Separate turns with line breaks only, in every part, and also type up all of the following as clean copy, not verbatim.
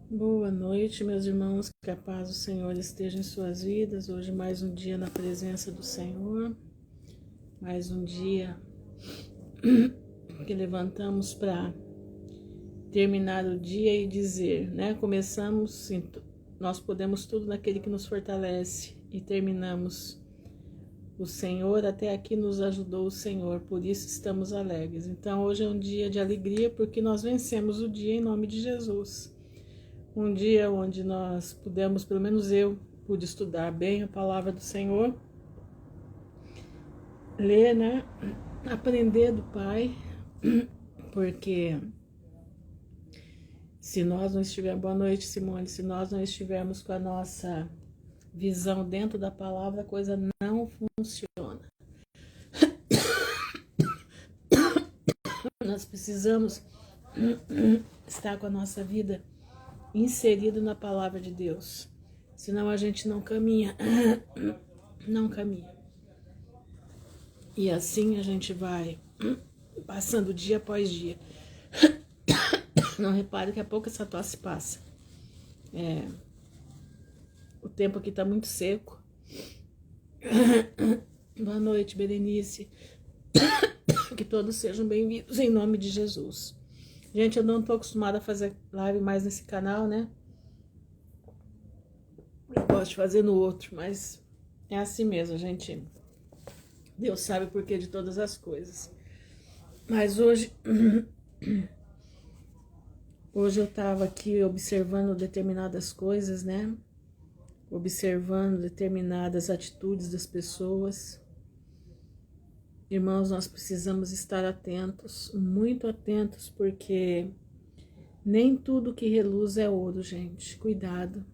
Boa noite, meus irmãos, que a paz do Senhor esteja em suas vidas. Hoje mais um dia na presença do Senhor, mais um dia que levantamos para terminar o dia e dizer, né? Começamos, nós podemos tudo naquele que nos fortalece e terminamos. O Senhor até aqui nos ajudou o Senhor, por isso estamos alegres. Então hoje é um dia de alegria porque nós vencemos o dia em nome de Jesus. Um dia onde nós pudemos, pelo menos eu, pude estudar bem a palavra do Senhor, ler, né? Aprender do Pai, porque se nós não estivermos, boa noite, Simone, se nós não estivermos com a nossa visão dentro da palavra, a coisa não funciona. Nós precisamos estar com a nossa vida inserido na palavra de Deus, senão a gente não caminha, não caminha. E assim a gente vai passando dia após dia. Não repare que a pouco essa tosse passa. O tempo aqui tá muito seco. Boa noite, Berenice. Que todos sejam bem-vindos em nome de Jesus. Gente, eu não tô acostumada a fazer live mais nesse canal, né? Eu gosto de fazer no outro, mas é assim mesmo, gente. Deus sabe o porquê de todas as coisas. Mas hoje eu tava aqui observando determinadas coisas, né? Observando determinadas atitudes das pessoas. Irmãos, nós precisamos estar atentos, muito atentos, porque nem tudo que reluz é ouro, gente. Cuidado.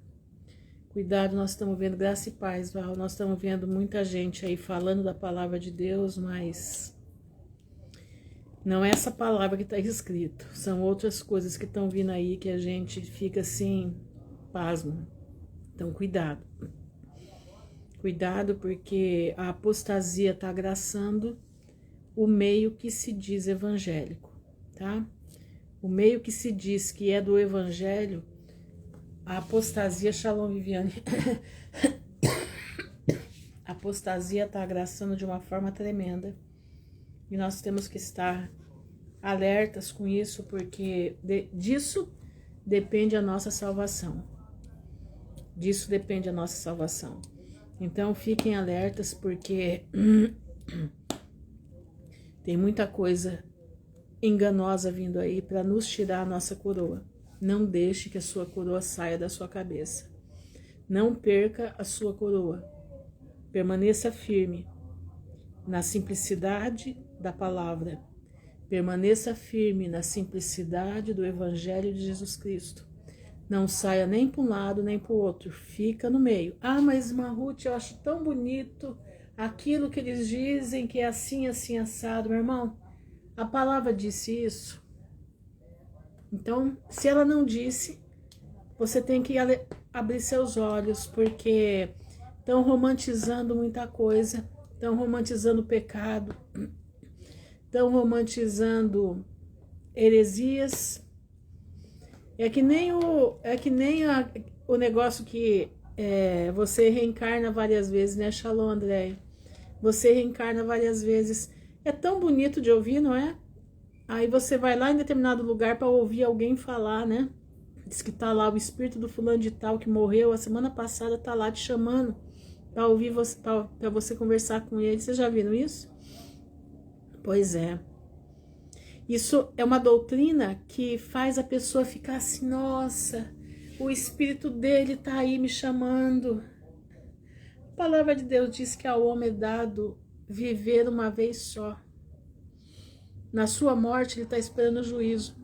Cuidado, nós estamos vendo, graça e paz, Val, nós estamos vendo muita gente aí falando da palavra de Deus, mas não é essa palavra que está escrito, são outras coisas que estão vindo aí que a gente fica assim, pasmo. Então, cuidado. Cuidado, porque a apostasia está agraçando o meio que se diz evangélico, tá? O meio que se diz que é do evangelho, a apostasia, Shalom Viviane, a apostasia está agraçando de uma forma tremenda e nós temos que estar alertas com isso, porque disso depende a nossa salvação. Disso depende a nossa salvação. Então fiquem alertas, porque tem muita coisa enganosa vindo aí para nos tirar a nossa coroa. Não deixe que a sua coroa saia da sua cabeça. Não perca a sua coroa. Permaneça firme na simplicidade da palavra. Permaneça firme na simplicidade do Evangelho de Jesus Cristo. Não saia nem para um lado nem para o outro. Fica no meio. Ah, mas Ruth, eu acho tão bonito aquilo que eles dizem que é assim, assim, assado. Meu irmão, a palavra disse isso. Então, se ela não disse, você tem que abrir seus olhos, porque estão romantizando muita coisa, estão romantizando o pecado, estão romantizando heresias. É que nem o negócio que você reencarna várias vezes, né, Shalom, André? Você reencarna várias vezes. É tão bonito de ouvir, não é? Aí você vai lá em determinado lugar para ouvir alguém falar, né? Diz que tá lá o espírito do fulano de tal que morreu a semana passada, tá lá te chamando para ouvir você, para você conversar com ele. Vocês já viram isso? Pois é. Isso é uma doutrina que faz a pessoa ficar assim, nossa, o espírito dele tá aí me chamando. A palavra de Deus diz que ao homem é dado viver uma vez só. Na sua morte ele está esperando o juízo.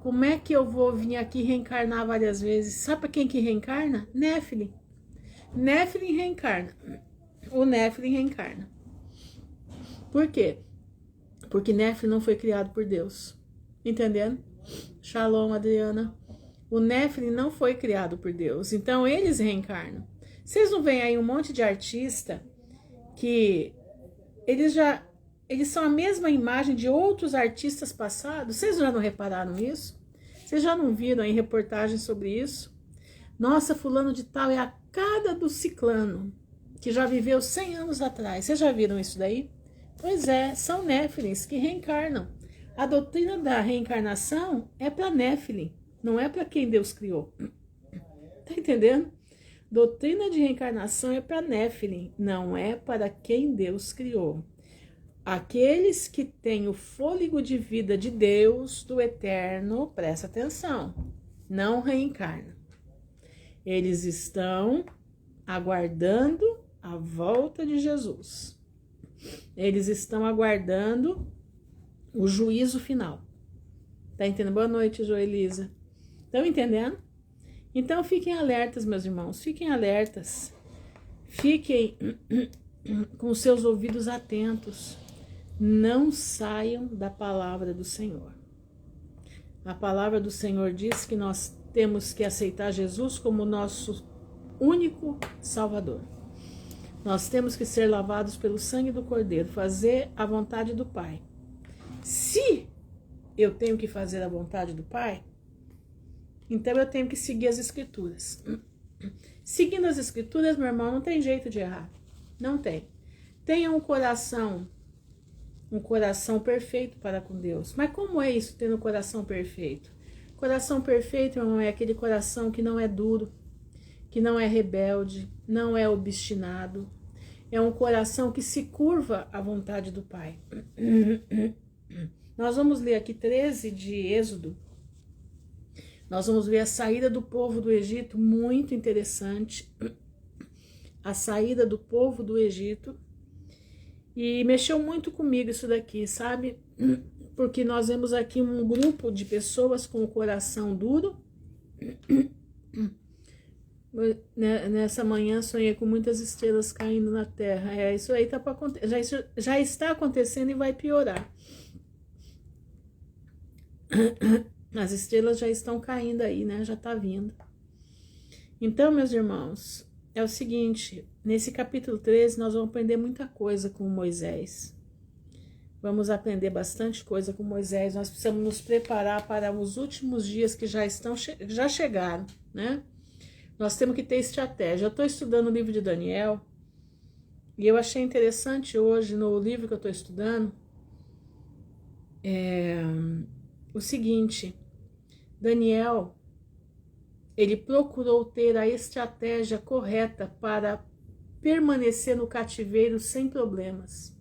Como é que eu vou vir aqui reencarnar várias vezes? Sabe para quem que reencarna? Néfilim. Néfilim reencarna. O Néfilim reencarna. Por quê? Porque Néfilim não foi criado por Deus. Entendendo? Shalom, Adriana. O Néfilim não foi criado por Deus. Então eles reencarnam. Vocês não veem aí um monte de artista que eles são a mesma imagem de outros artistas passados? Vocês já não repararam isso? Vocês já não viram aí reportagem sobre isso? Nossa, fulano de tal é a cara do ciclano, que já viveu 100 anos atrás. Vocês já viram isso daí? Pois é, são néfilins que reencarnam. A doutrina da reencarnação é para néfilim, não é para quem Deus criou. Tá entendendo? Doutrina de reencarnação é para néfilim, não é para quem Deus criou. Aqueles que têm o fôlego de vida de Deus, do eterno, presta atenção, não reencarnam. Eles estão aguardando a volta de Jesus. Eles estão aguardando o juízo final. Tá entendendo? Boa noite, Joelisa. Estão entendendo? Então fiquem alertas, meus irmãos, fiquem alertas. Fiquem com os seus ouvidos atentos. Não saiam da palavra do Senhor. A palavra do Senhor diz que nós temos que aceitar Jesus como nosso único Salvador. Nós temos que ser lavados pelo sangue do Cordeiro, fazer a vontade do Pai. Se eu tenho que fazer a vontade do Pai, então eu tenho que seguir as Escrituras. Seguindo as Escrituras, meu irmão, não tem jeito de errar. Não tem. Tenha um coração perfeito para com Deus. Mas como é isso, ter um coração perfeito? Coração perfeito, irmão, é aquele coração que não é duro, que não é rebelde, não é obstinado. É um coração que se curva à vontade do Pai. Nós vamos ler aqui 13 de Êxodo. Nós vamos ver a saída do povo do Egito, muito interessante. A saída do povo do Egito. E mexeu muito comigo isso daqui, sabe? Porque nós vemos aqui um grupo de pessoas com o coração duro. Nessa manhã sonhei com muitas estrelas caindo na terra. Isso aí tá já está acontecendo e vai piorar. As estrelas já estão caindo aí, né? Já tá vindo. Então, meus irmãos, é o seguinte, nesse capítulo 13 nós vamos aprender muita coisa com Moisés. Vamos aprender bastante coisa com Moisés. Nós precisamos nos preparar para os últimos dias que já chegaram, né? Nós temos que ter estratégia. Eu estou estudando o livro de Daniel e eu achei interessante hoje no livro que eu estou estudando o seguinte: Daniel, ele procurou ter a estratégia correta para permanecer no cativeiro sem problemas.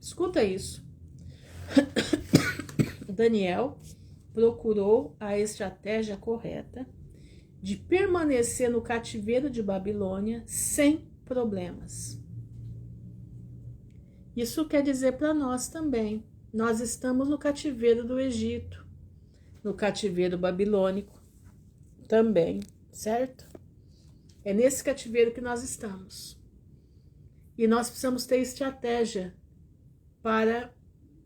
Escuta isso. Daniel procurou a estratégia correta de permanecer no cativeiro de Babilônia sem problemas. Isso quer dizer para nós também. Nós estamos no cativeiro do Egito, no cativeiro babilônico também, certo? É nesse cativeiro que nós estamos. E nós precisamos ter estratégia para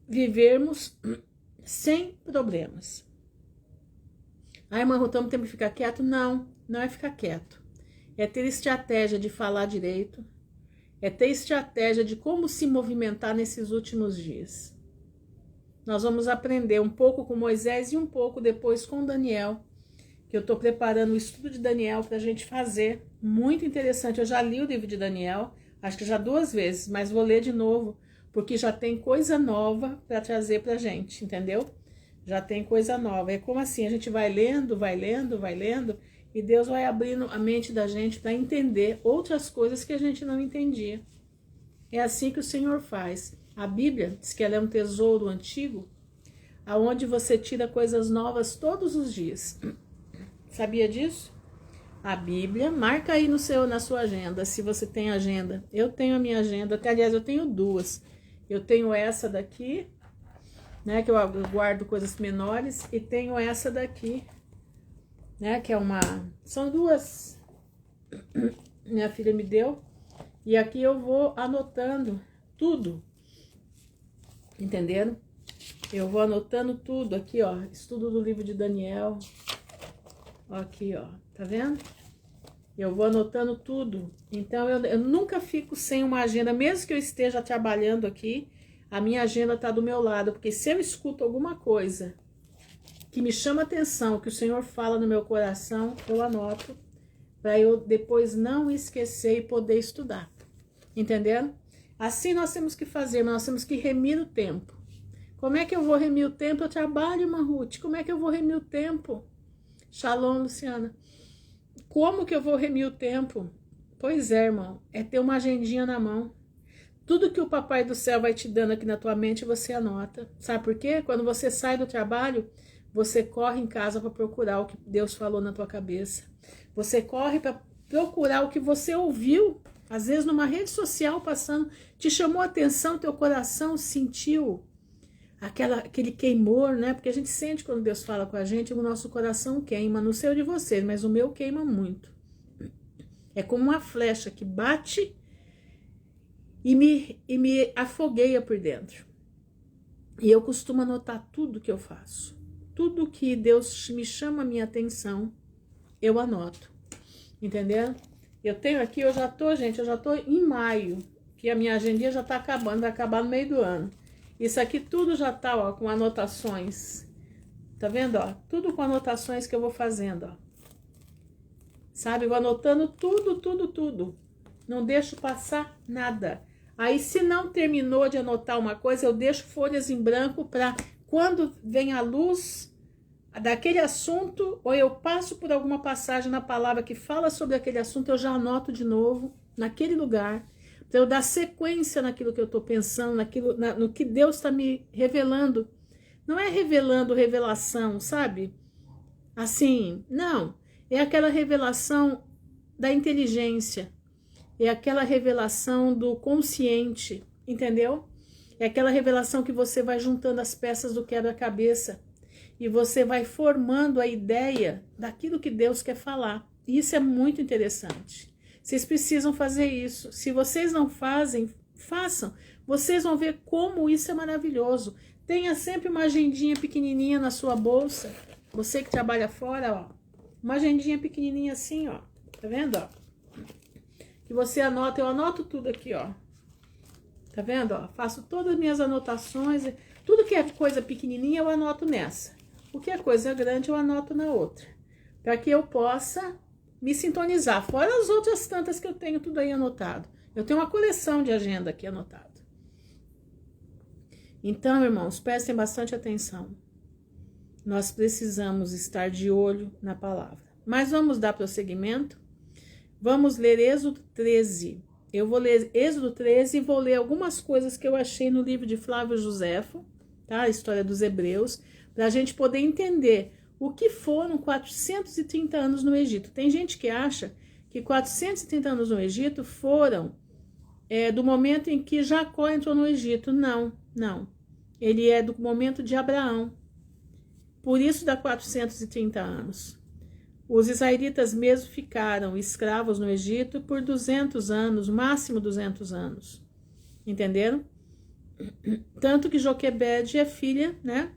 vivermos sem problemas. Ah, irmã, temos que ficar quieto? Não, não é ficar quieto. É ter estratégia de falar direito, é ter estratégia de como se movimentar nesses últimos dias. Nós vamos aprender um pouco com Moisés e um pouco depois com Daniel, que eu estou preparando o estudo de Daniel para a gente fazer. Muito interessante. Eu já li o livro de Daniel, acho que já 2 vezes, mas vou ler de novo, porque já tem coisa nova para trazer para a gente, entendeu? Já tem coisa nova. É como assim, a gente vai lendo, e Deus vai abrindo a mente da gente para entender outras coisas que a gente não entendia. É assim que o Senhor faz. A Bíblia diz que ela é um tesouro antigo, aonde você tira coisas novas todos os dias. Sabia disso? A Bíblia, marca aí na sua agenda, se você tem agenda. Eu tenho a minha agenda, aliás, eu tenho 2. Eu tenho essa daqui, né, que eu guardo coisas menores, e tenho essa daqui, né, que é são 2, minha filha me deu, e aqui eu vou anotando tudo, entenderam? Eu vou anotando tudo aqui, ó, estudo do livro de Daniel, aqui, ó, tá vendo? Eu vou anotando tudo, então eu nunca fico sem uma agenda, mesmo que eu esteja trabalhando aqui, a minha agenda tá do meu lado, porque se eu escuto alguma coisa que me chama atenção, o que o Senhor fala no meu coração, eu anoto, para eu depois não esquecer e poder estudar. Entenderam? Assim nós temos que fazer, nós temos que remir o tempo. Como é que eu vou remir o tempo? Eu trabalho, irmã Ruth. Como é que eu vou remir o tempo? Shalom, Luciana. Como que eu vou remir o tempo? Pois é, irmão, é ter uma agendinha na mão. Tudo que o Papai do Céu vai te dando aqui na tua mente, você anota. Sabe por quê? Quando você sai do trabalho, você corre em casa para procurar o que Deus falou na tua cabeça. Você corre para procurar o que você ouviu, às vezes numa rede social passando, te chamou a atenção, teu coração sentiu aquele queimor, né? Porque a gente sente quando Deus fala com a gente, o nosso coração queima, não sei o de vocês, mas o meu queima muito. É como uma flecha que bate e me afogueia por dentro. E eu costumo anotar tudo que eu faço. Tudo que Deus me chama a minha atenção, eu anoto. Entendeu? Eu tenho aqui, eu já tô em maio, que a minha agendinha já tá acabando, vai acabar no meio do ano. Isso aqui tudo já tá, ó, com anotações. Tá vendo, ó? Tudo com anotações que eu vou fazendo, ó. Sabe? Eu vou anotando tudo. Não deixo passar nada. Aí, se não terminou de anotar uma coisa, eu deixo folhas em branco para quando vem a luz daquele assunto, ou eu passo por alguma passagem na palavra que fala sobre aquele assunto, eu já anoto de novo naquele lugar, para eu dar sequência naquilo que eu estou pensando, no que Deus está me revelando. Não é revelando revelação, sabe? Assim, não. É aquela revelação da inteligência. É aquela revelação do consciente, entendeu? É aquela revelação que você vai juntando as peças do quebra-cabeça e você vai formando a ideia daquilo que Deus quer falar. E isso é muito interessante. Vocês precisam fazer isso. Se vocês não fazem, façam. Vocês vão ver como isso é maravilhoso. Tenha sempre uma agendinha pequenininha na sua bolsa. Você que trabalha fora, ó. Uma agendinha pequenininha assim, ó. Tá vendo, ó? Que você anota. Eu anoto tudo aqui, ó. Tá vendo, ó? Faço todas as minhas anotações. Tudo que é coisa pequenininha, eu anoto nessa. O que é coisa grande, eu anoto na outra. Para que eu possa me sintonizar. Fora as outras tantas que eu tenho tudo aí anotado. Eu tenho uma coleção de agenda aqui anotado. Então, irmãos, prestem bastante atenção. Nós precisamos estar de olho na palavra. Mas vamos dar prosseguimento. Vamos ler Êxodo 13. Eu vou ler Êxodo 13 e vou ler algumas coisas que eu achei no livro de Flávio Josefo, tá? A história dos Hebreus, para a gente poder entender o que foram 430 anos no Egito. Tem gente que acha que 430 anos no Egito foram do momento em que Jacó entrou no Egito. Não. Ele é do momento de Abraão. Por isso dá 430 anos. Os israelitas mesmo ficaram escravos no Egito por 200 anos, máximo 200 anos. Entenderam? Tanto que Joquebede é filha, né?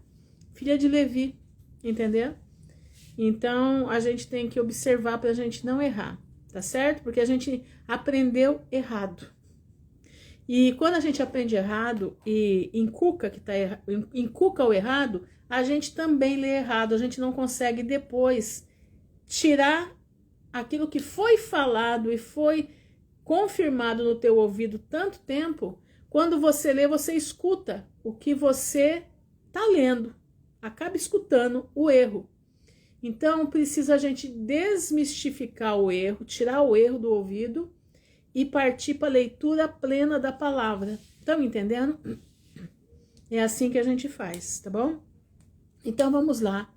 Filha de Levi. Entendeu? Então, a gente tem que observar para a gente não errar. Tá certo? Porque a gente aprendeu errado. E quando a gente aprende errado e inculca o errado, a gente também lê errado. A gente não consegue depois tirar aquilo que foi falado e foi confirmado no teu ouvido tanto tempo. Quando você lê, você escuta o que você está lendo. Acaba escutando o erro. Então, precisa a gente desmistificar o erro, tirar o erro do ouvido e partir para a leitura plena da palavra. Estão entendendo? É assim que a gente faz, tá bom? Então, vamos lá.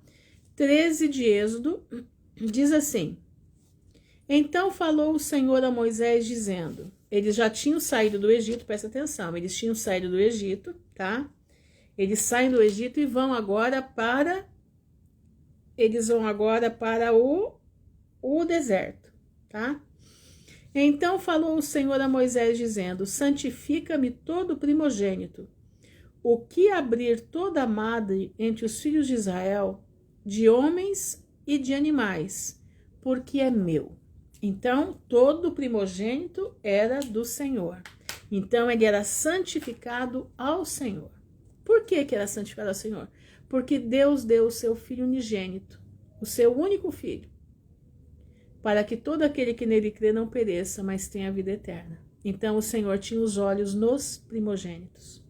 13 de Êxodo diz assim: Então falou o Senhor a Moisés, dizendo... Eles já tinham saído do Egito, presta atenção. Eles tinham saído do Egito, tá? Eles saem do Egito e vão agora para... Eles vão agora para o deserto, tá? Então falou o Senhor a Moisés, dizendo: Santifica-me todo primogênito, o que abrir toda madre entre os filhos de Israel, de homens e de animais, porque é meu. Então, todo primogênito era do Senhor. Então, ele era santificado ao Senhor. Por que era santificado ao Senhor? porque Deus deu o seu Filho unigênito, o seu único Filho, para que todo aquele que nele crê não pereça, mas tenha a vida eterna. Então o Senhor tinha os olhos nos primogênitos.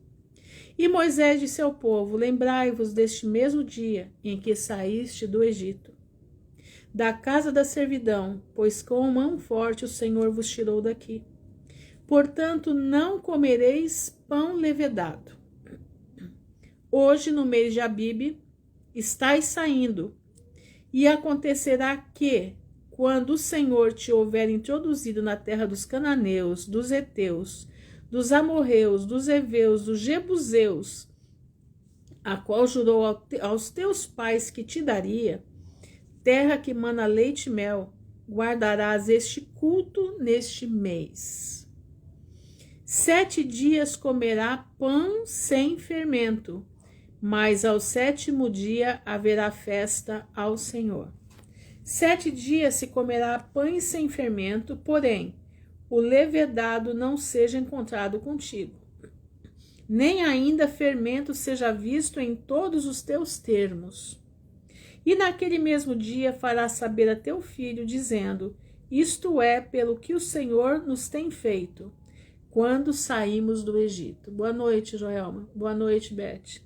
E Moisés disse ao povo: lembrai-vos deste mesmo dia em que saíste do Egito, da casa da servidão, pois com mão forte o Senhor vos tirou daqui. Portanto, não comereis pão levedado. Hoje, no mês de Abibe, estáis saindo, e acontecerá que, quando o Senhor te houver introduzido na terra dos cananeus, dos heteus, dos amorreus, dos heveus, dos jebuseus, a qual jurou aos teus pais que te daria, terra que mana leite e mel, guardarás este culto neste mês. 7 dias comerá pão sem fermento, mas ao 7º dia haverá festa ao Senhor. 7 dias se comerá pães sem fermento, porém, o levedado não seja encontrado contigo, nem ainda fermento seja visto em todos os teus termos. E naquele mesmo dia farás saber a teu filho, dizendo: isto é pelo que o Senhor nos tem feito, quando saímos do Egito. Boa noite, Joelma. Boa noite, Beth.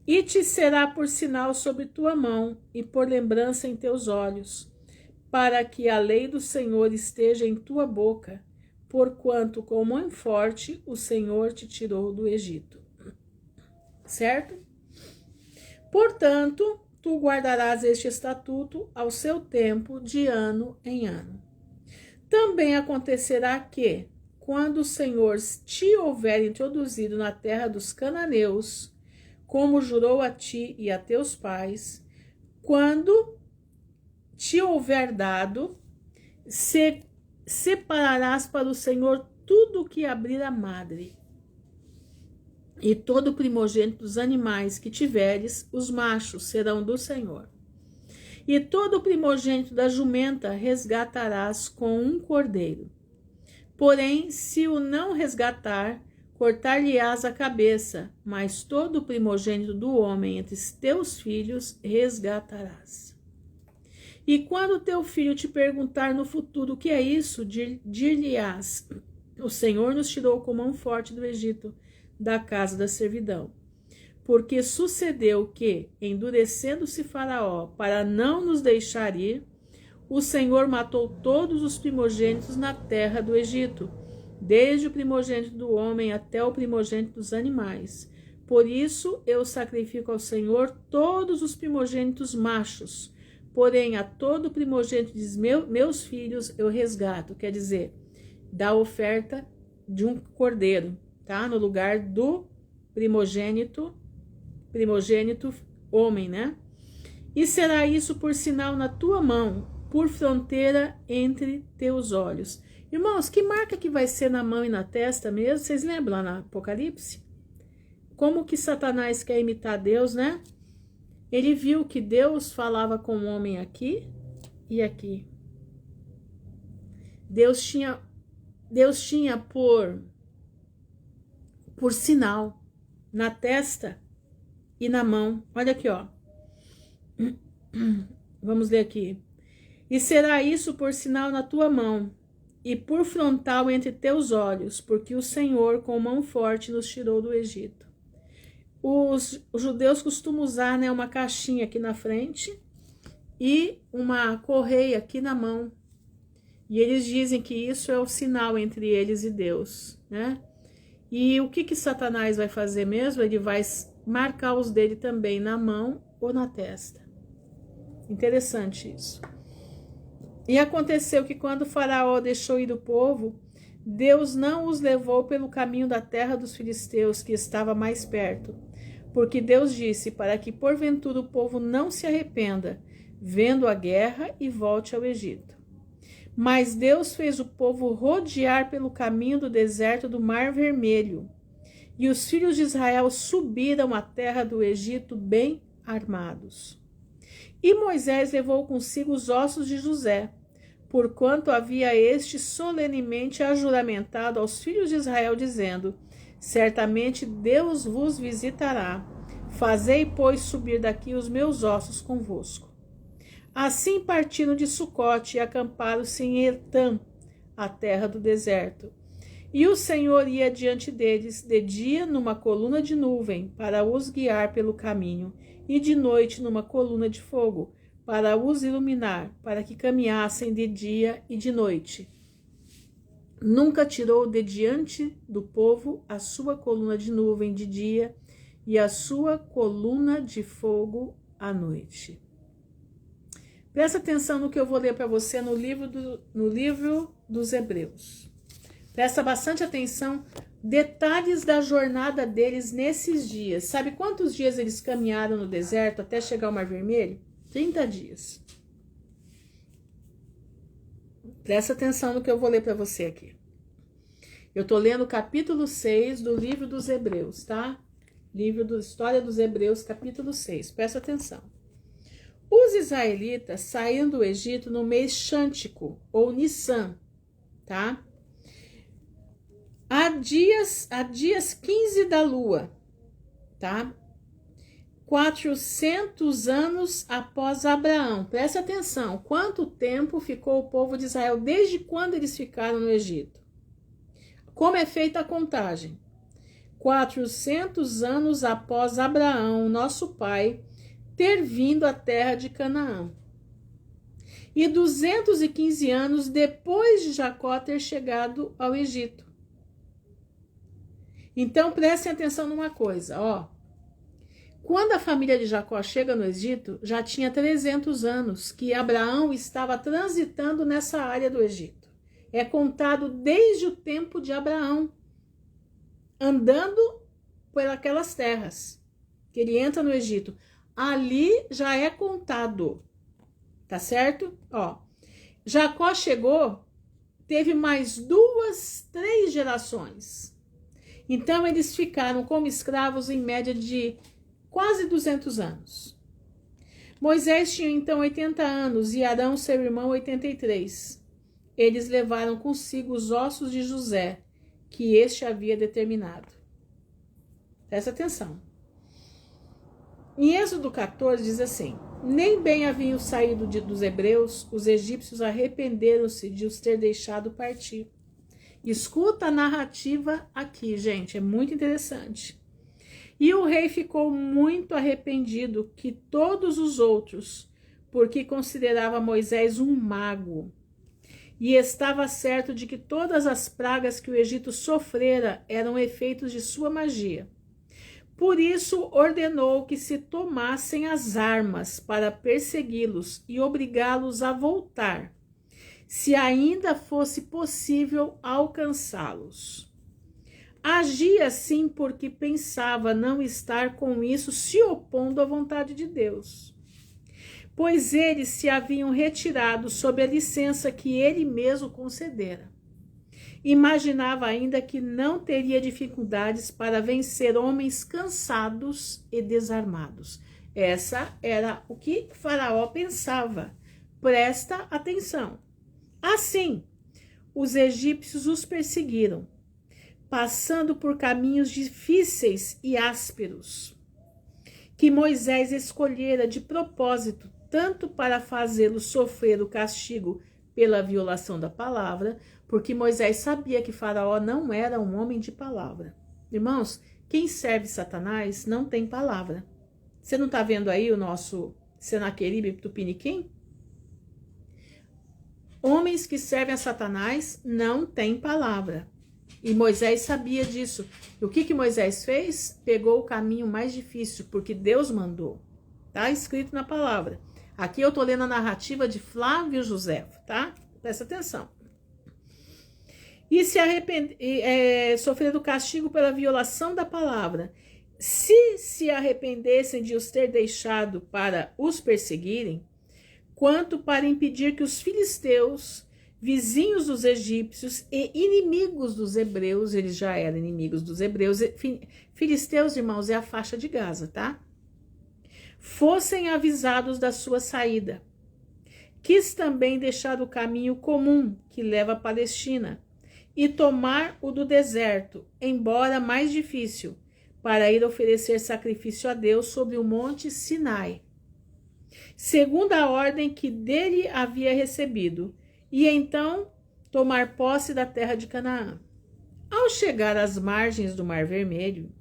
E te será por sinal sobre tua mão e por lembrança em teus olhos, para que a lei do Senhor esteja em tua boca, porquanto com mão forte o Senhor te tirou do Egito. Certo? Portanto, tu guardarás este estatuto ao seu tempo, de ano em ano. Também acontecerá que, quando o Senhor te houver introduzido na terra dos cananeus, como jurou a ti e a teus pais, quando te houver dado, separarás para o Senhor tudo o que abrir a madre, e todo primogênito dos animais que tiveres, os machos serão do Senhor. E todo primogênito da jumenta resgatarás com um cordeiro. Porém, se o não resgatar, cortar-lhe-ás a cabeça, mas todo o primogênito do homem entre teus filhos resgatarás. E quando teu filho te perguntar no futuro o que é isso, dir-lhe-ás: o Senhor nos tirou com mão forte do Egito, da casa da servidão. Porque sucedeu que, endurecendo-se Faraó para não nos deixar ir, o Senhor matou todos os primogênitos na terra do Egito, desde o primogênito do homem até o primogênito dos animais. Por isso eu sacrifico ao Senhor todos os primogênitos machos, porém a todo primogênito de meus filhos eu resgato, quer dizer, dá oferta de um cordeiro, tá? No lugar do primogênito homem, né? E será isso por sinal na tua mão, por fronteira entre teus olhos. Irmãos, que marca que vai ser na mão e na testa mesmo? Vocês lembram lá na Apocalipse? Como que Satanás quer imitar Deus, né? Ele viu que Deus falava com o homem aqui e aqui. Deus tinha por sinal na testa e na mão. Olha aqui, ó. Vamos ler aqui. E será isso por sinal na tua mão e por frontal entre teus olhos, porque o Senhor com mão forte nos tirou do Egito. Os judeus costumam usar, né, uma caixinha aqui na frente e uma correia aqui na mão. E eles dizem que isso é o sinal entre eles e Deus, né? E o que Satanás vai fazer mesmo? Ele vai marcar os dele também na mão ou na testa. Interessante isso. E aconteceu que quando Faraó deixou ir o povo, Deus não os levou pelo caminho da terra dos filisteus, que estava mais perto. Porque Deus disse para que porventura o povo não se arrependa, vendo a guerra e volte ao Egito. Mas Deus fez o povo rodear pelo caminho do deserto do Mar Vermelho. E os filhos de Israel subiram à terra do Egito bem armados. E Moisés levou consigo os ossos de José, porquanto havia este solenemente ajuramentado aos filhos de Israel, dizendo: certamente Deus vos visitará, Fazei, pois, subir daqui os meus ossos convosco. Assim partiram de Sucote e acamparam-se em Etam, a terra do deserto. E o Senhor ia diante deles de dia numa coluna de nuvem, para os guiar pelo caminho, e de noite numa coluna de fogo, para os iluminar, para que caminhassem de dia e de noite. Nunca tirou de diante do povo a sua coluna de nuvem de dia e a sua coluna de fogo à noite. Presta atenção no que eu vou ler para você no livro dos Hebreus. Presta bastante atenção, detalhes da jornada deles nesses dias. Sabe quantos dias eles caminharam no deserto até chegar ao Mar Vermelho? 30 dias. Presta atenção no que eu vou ler para você aqui. Eu estou lendo o capítulo 6 do livro dos Hebreus, tá? Livro da História dos Hebreus, capítulo 6. Presta atenção. Os israelitas saíram do Egito no mês Xântico, ou Nissan, tá? Há dias 15 da lua, tá? 400 anos após Abraão. Presta atenção, quanto tempo ficou o povo de Israel desde quando eles ficaram no Egito? Como é feita a contagem? 400 anos após Abraão, nosso pai, ter vindo à terra de Canaã. E 215 anos depois de Jacó ter chegado ao Egito. Então, prestem atenção numa coisa, ó. Quando a família de Jacó chega no Egito, já tinha 300 anos que Abraão estava transitando nessa área do Egito. É contado desde o tempo de Abraão, andando por aquelas terras, que ele entra no Egito. Ali já é contado, tá certo? Ó, Jacó chegou, teve mais 3 gerações. Então, eles ficaram como escravos em média de quase 200 anos. Moisés tinha então 80 anos e Arão, seu irmão, 83. Eles levaram consigo os ossos de José, que este havia determinado. Presta atenção. Em Êxodo 14 diz assim: nem bem haviam saído dos hebreus, os egípcios arrependeram-se de os ter deixado partir. Escuta a narrativa aqui, gente, é muito interessante. E o rei ficou muito arrependido que todos os outros, porque considerava Moisés um mago. E estava certo de que todas as pragas que o Egito sofrera eram efeitos de sua magia. Por isso ordenou que se tomassem as armas para persegui-los e obrigá-los a voltar, se ainda fosse possível alcançá-los. Agia assim porque pensava não estar com isso se opondo à vontade de Deus, pois eles se haviam retirado sob a licença que ele mesmo concedera. Imaginava ainda que não teria dificuldades para vencer homens cansados e desarmados. Essa era o que Faraó pensava. Presta atenção. Assim, os egípcios os perseguiram, passando por caminhos difíceis e ásperos, que Moisés escolhera de propósito, tanto para fazê-los sofrer o castigo pela violação da palavra, porque Moisés sabia que Faraó não era um homem de palavra. Irmãos, quem serve Satanás não tem palavra. Você não está vendo aí o nosso Senaqueribe Tupiniquim? Homens que servem a Satanás não têm palavra. E Moisés sabia disso. E o que Moisés fez? Pegou o caminho mais difícil, porque Deus mandou. Está escrito na palavra. Aqui eu estou lendo a narrativa de Flávio Josefo, tá? Presta atenção. E sofrer o castigo pela violação da palavra. Se arrependessem de os ter deixado para os perseguirem, quanto para impedir que os filisteus, vizinhos dos egípcios e inimigos dos hebreus, eles já eram inimigos dos hebreus, filisteus, irmãos, é a faixa de Gaza, tá? Fossem avisados da sua saída. Quis também deixar o caminho comum que leva à Palestina e tomar o do deserto, embora mais difícil, para ir oferecer sacrifício a Deus sobre o monte Sinai, segundo a ordem que dele havia recebido, e então tomar posse da terra de Canaã. Ao chegar às margens do Mar Vermelho,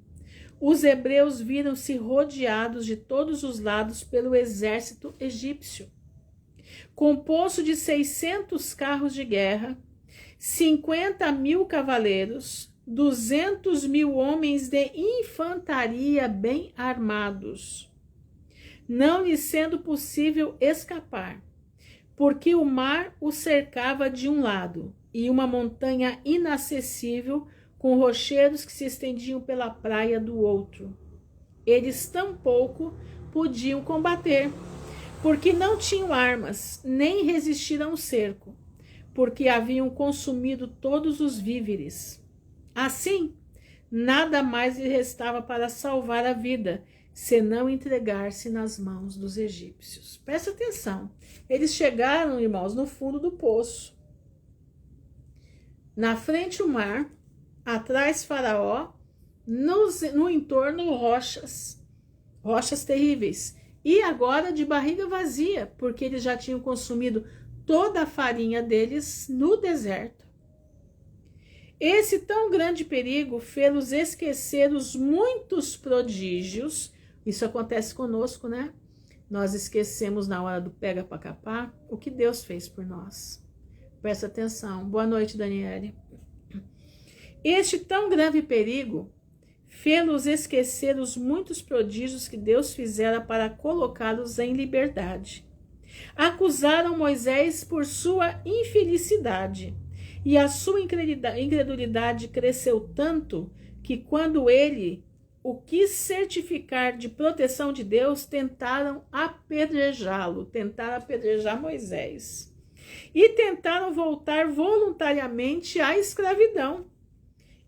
os hebreus viram-se rodeados de todos os lados pelo exército egípcio, composto de 600 carros de guerra, 50.000 cavaleiros, 200.000 homens de infantaria bem armados, não lhe sendo possível escapar, porque o mar o cercava de um lado e uma montanha inacessível com rochedos que se estendiam pela praia do outro. Eles tampouco podiam combater, porque não tinham armas, nem resistiram ao cerco, porque haviam consumido todos os víveres. Assim, nada mais lhe restava para salvar a vida, senão entregar-se nas mãos dos egípcios. Presta atenção, eles chegaram, irmãos, no fundo do poço. Na frente o mar, atrás Faraó, no entorno rochas terríveis. E agora de barriga vazia, porque eles já tinham consumido toda a farinha deles no deserto. Esse tão grande perigo fez-los esquecer os muitos prodígios. Isso acontece conosco, né? Nós esquecemos na hora do pega para capar o que Deus fez por nós. Presta atenção. Boa noite, Daniele. Este tão grave perigo fê-los esquecer os muitos prodígios que Deus fizera para colocá-los em liberdade. Acusaram Moisés por sua infelicidade, e a sua incredulidade cresceu tanto que, quando ele o quis certificar de proteção de Deus, tentaram apedrejá-lo, tentaram apedrejar Moisés, e tentaram voltar voluntariamente à escravidão.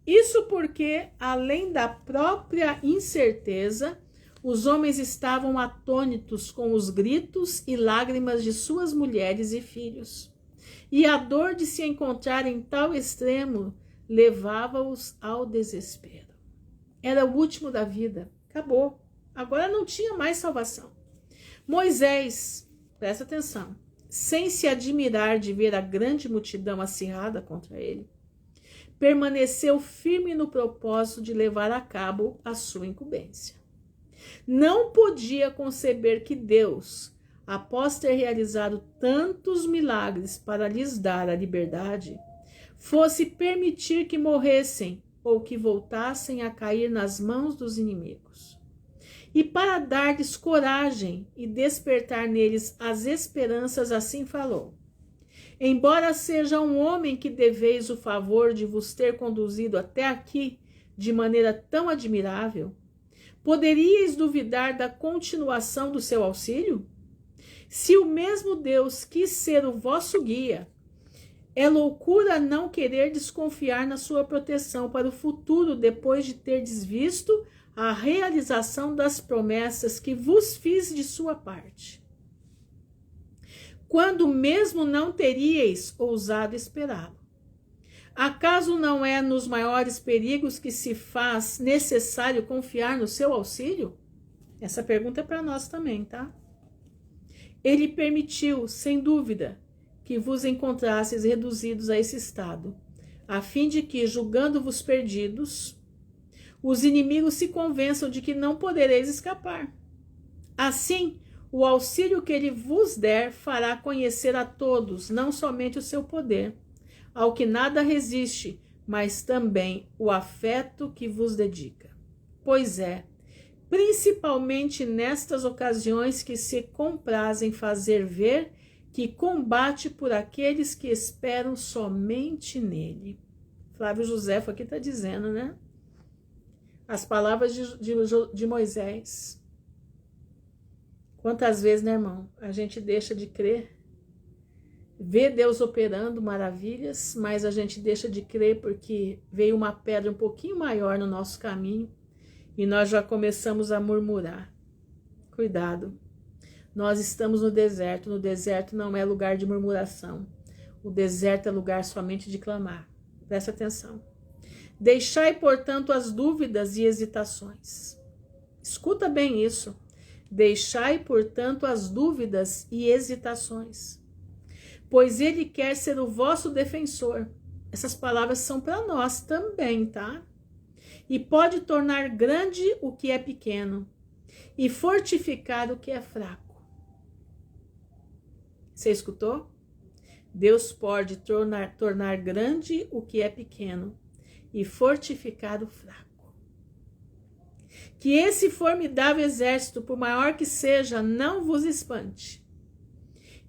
Isso porque, além da própria incerteza, os homens estavam atônitos com os gritos e lágrimas de suas mulheres e filhos. E a dor de se encontrar em tal extremo levava-os ao desespero. Era o último da vida. Acabou. Agora não tinha mais salvação. Moisés, presta atenção, sem se admirar de ver a grande multidão acirrada contra ele, permaneceu firme no propósito de levar a cabo a sua incumbência. Não podia conceber que Deus, após ter realizado tantos milagres para lhes dar a liberdade, fosse permitir que morressem ou que voltassem a cair nas mãos dos inimigos. E para dar-lhes coragem e despertar neles as esperanças, assim falou: embora seja um homem que deveis o favor de vos ter conduzido até aqui de maneira tão admirável, poderíeis duvidar da continuação do seu auxílio? Se o mesmo Deus quis ser o vosso guia, é loucura não querer desconfiar na sua proteção para o futuro depois de terdes visto a realização das promessas que vos fiz de sua parte, quando mesmo não teríeis ousado esperá-lo. Acaso não é nos maiores perigos que se faz necessário confiar no seu auxílio? Essa pergunta é para nós também, tá? Ele permitiu, sem dúvida, que vos encontrasseis reduzidos a esse estado, a fim de que, julgando-vos perdidos, os inimigos se convençam de que não podereis escapar. Assim, o auxílio que ele vos der fará conhecer a todos, não somente o seu poder, ao que nada resiste, mas também o afeto que vos dedica. Pois é, principalmente nestas ocasiões que se comprazem fazer ver que combate por aqueles que esperam somente nele. Flávio Josefo aqui está dizendo, né? As palavras de Moisés. Quantas vezes, né, irmão, a gente deixa de crer, vê Deus operando maravilhas, mas a gente deixa de crer porque veio uma pedra um pouquinho maior no nosso caminho e nós já começamos a murmurar. Cuidado. Nós estamos no deserto não é lugar de murmuração, o deserto é lugar somente de clamar. Presta atenção. Deixai, portanto, as dúvidas e hesitações. Escuta bem isso. Deixai, portanto, as dúvidas e hesitações, pois ele quer ser o vosso defensor. Essas palavras são para nós também, tá? E pode tornar grande o que é pequeno e fortificar o que é fraco. Você escutou? Deus pode tornar grande o que é pequeno e fortificar o fraco. Que esse formidável exército, por maior que seja, não vos espante.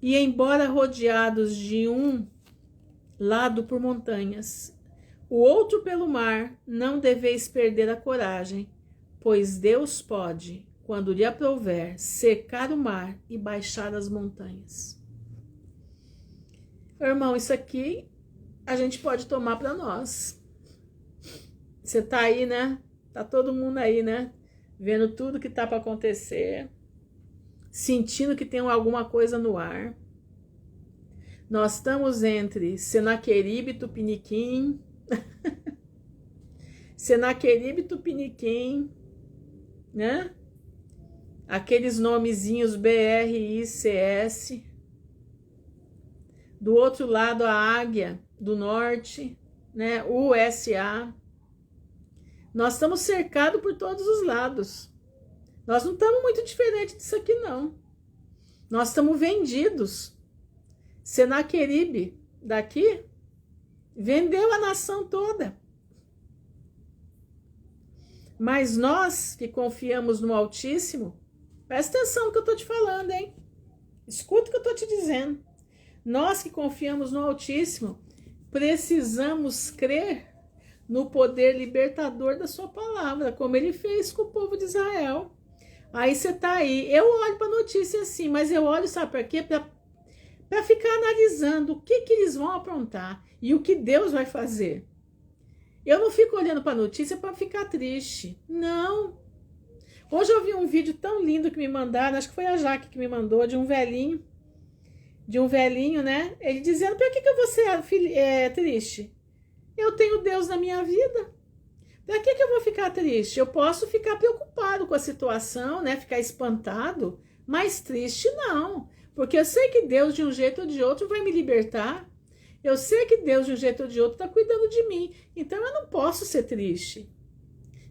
E embora rodeados de um lado por montanhas, o outro pelo mar, não deveis perder a coragem, pois Deus pode, quando lhe aprouver, secar o mar e baixar as montanhas. Irmão, isso aqui a gente pode tomar para nós. Você tá aí, né? Tá todo mundo aí, né? Vendo tudo que tá para acontecer, sentindo que tem alguma coisa no ar. Nós estamos entre Senaqueribe e Tupiniquim, Senaqueribe e Tupiniquim, né? Aqueles nomezinhos BRICS. Do outro lado, a Águia do Norte, né? USA. Nós estamos cercados por todos os lados. Nós não estamos muito diferentes disso aqui, não. Nós estamos vendidos. Senaqueribe, daqui, vendeu a nação toda. Mas nós que confiamos no Altíssimo, presta atenção no que eu estou te falando, hein? Escuta o que eu estou te dizendo. Nós que confiamos no Altíssimo, precisamos crer no poder libertador da sua palavra, como ele fez com o povo de Israel. Aí você tá aí, eu olho para a notícia assim, mas eu olho, sabe para quê? Para ficar analisando o que eles vão aprontar e o que Deus vai fazer. Eu não fico olhando para a notícia para ficar triste, não. Hoje eu vi um vídeo tão lindo que me mandaram, acho que foi a Jaque que me mandou, de um velhinho, né? Ele dizendo, por que eu vou ser triste? Eu tenho Deus na minha vida. Para que eu vou ficar triste? Eu posso ficar preocupado com a situação, né? Ficar espantado, mas triste não. Porque eu sei que Deus, de um jeito ou de outro, vai me libertar. Eu sei que Deus, de um jeito ou de outro, está cuidando de mim. Então eu não posso ser triste.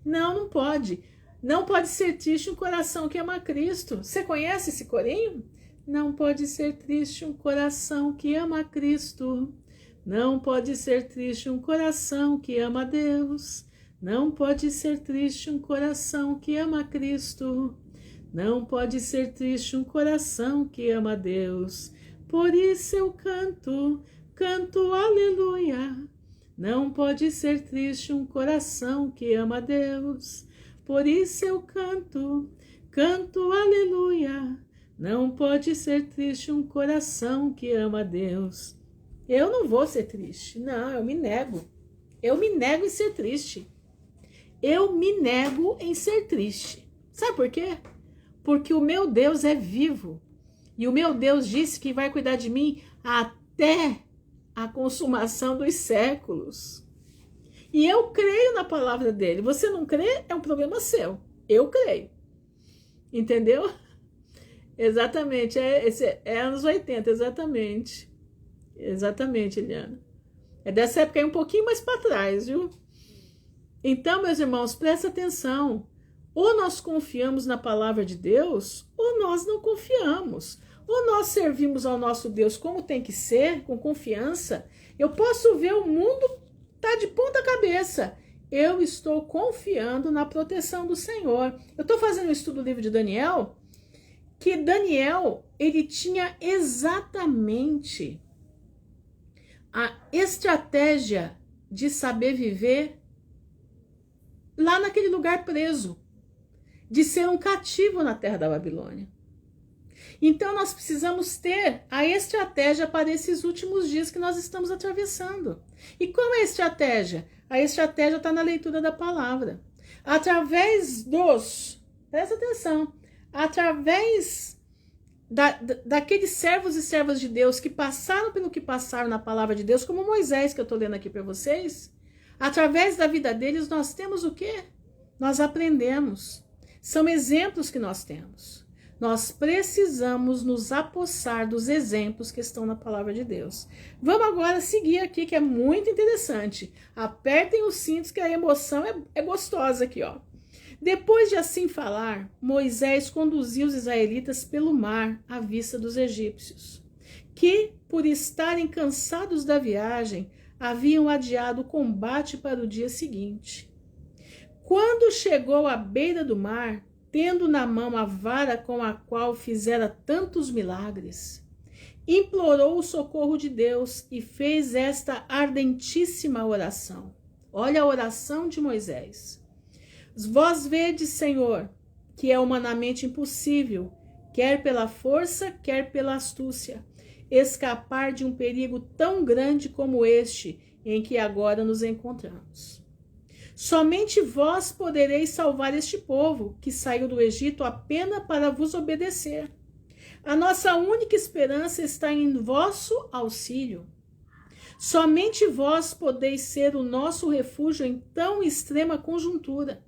Não, não pode. Não pode ser triste um coração que ama Cristo. Você conhece esse corinho? Não pode ser triste um coração que ama Cristo. Não pode ser triste um coração que ama Deus. Não pode ser triste um coração que ama Cristo. Não pode ser triste um coração que ama Deus. Por isso eu canto aleluia. Não pode ser triste um coração que ama Deus. Por isso eu canto aleluia. Não pode ser triste um coração que ama Deus. Eu não vou ser triste. Não, eu me nego. Eu me nego em ser triste. Eu me nego em ser triste. Sabe por quê? Porque o meu Deus é vivo. E o meu Deus disse que vai cuidar de mim até a consumação dos séculos. E eu creio na palavra dele. Você não crê? É um problema seu. Eu creio. Entendeu? Exatamente. É anos 80, exatamente. Exatamente, Eliana. É dessa época aí um pouquinho mais para trás, viu? Então, meus irmãos, presta atenção. Ou nós confiamos na palavra de Deus, ou nós não confiamos. Ou nós servimos ao nosso Deus como tem que ser, com confiança. Eu posso ver o mundo tá de ponta cabeça. Eu estou confiando na proteção do Senhor. Eu estou fazendo um estudo do livro de Daniel, que Daniel, ele tinha exatamente a estratégia de saber viver lá naquele lugar preso, de ser um cativo na terra da Babilônia. Então nós precisamos ter a estratégia para esses últimos dias que nós estamos atravessando. E qual é a estratégia? A estratégia está na leitura da palavra. Através presta atenção, através daqueles servos e servas de Deus que passaram pelo que passaram na palavra de Deus, como Moisés, que eu estou lendo aqui para vocês, Através da vida deles, nós temos o quê? Nós aprendemos. São exemplos que nós temos. Nós precisamos nos apossar dos exemplos que estão na palavra de Deus. Vamos agora seguir aqui, que é muito interessante. Apertem os cintos, que a emoção é gostosa aqui, ó. Depois de assim falar, Moisés conduziu os israelitas pelo mar à vista dos egípcios, que, por estarem cansados da viagem, haviam adiado o combate para o dia seguinte. Quando chegou à beira do mar, tendo na mão a vara com a qual fizera tantos milagres, implorou o socorro de Deus e fez esta ardentíssima oração. Olha a oração de Moisés. Vós vedes, Senhor, que é humanamente impossível, quer pela força, quer pela astúcia, escapar de um perigo tão grande como este em que agora nos encontramos. Somente vós podereis salvar este povo, que saiu do Egito apenas para vos obedecer. A nossa única esperança está em vosso auxílio. Somente vós podeis ser o nosso refúgio em tão extrema conjuntura.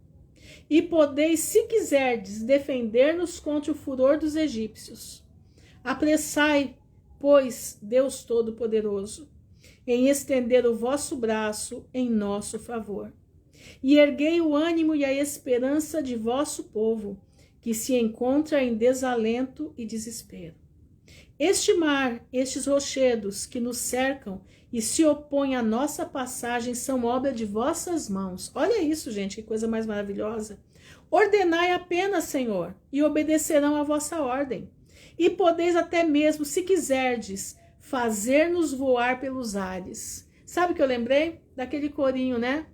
E podeis, se quiserdes, defender-nos contra o furor dos egípcios. Apressai, pois, Deus Todo-Poderoso, em estender o vosso braço em nosso favor. E erguei o ânimo e a esperança de vosso povo, que se encontra em desalento e desespero. Este mar, estes rochedos que nos cercam e se opõem à nossa passagem são obra de vossas mãos. Olha isso, gente, que coisa mais maravilhosa. Ordenai apenas, Senhor, e obedecerão a vossa ordem. E podeis até mesmo, se quiserdes, fazer-nos voar pelos ares. Sabe o que eu lembrei? Daquele corinho, né?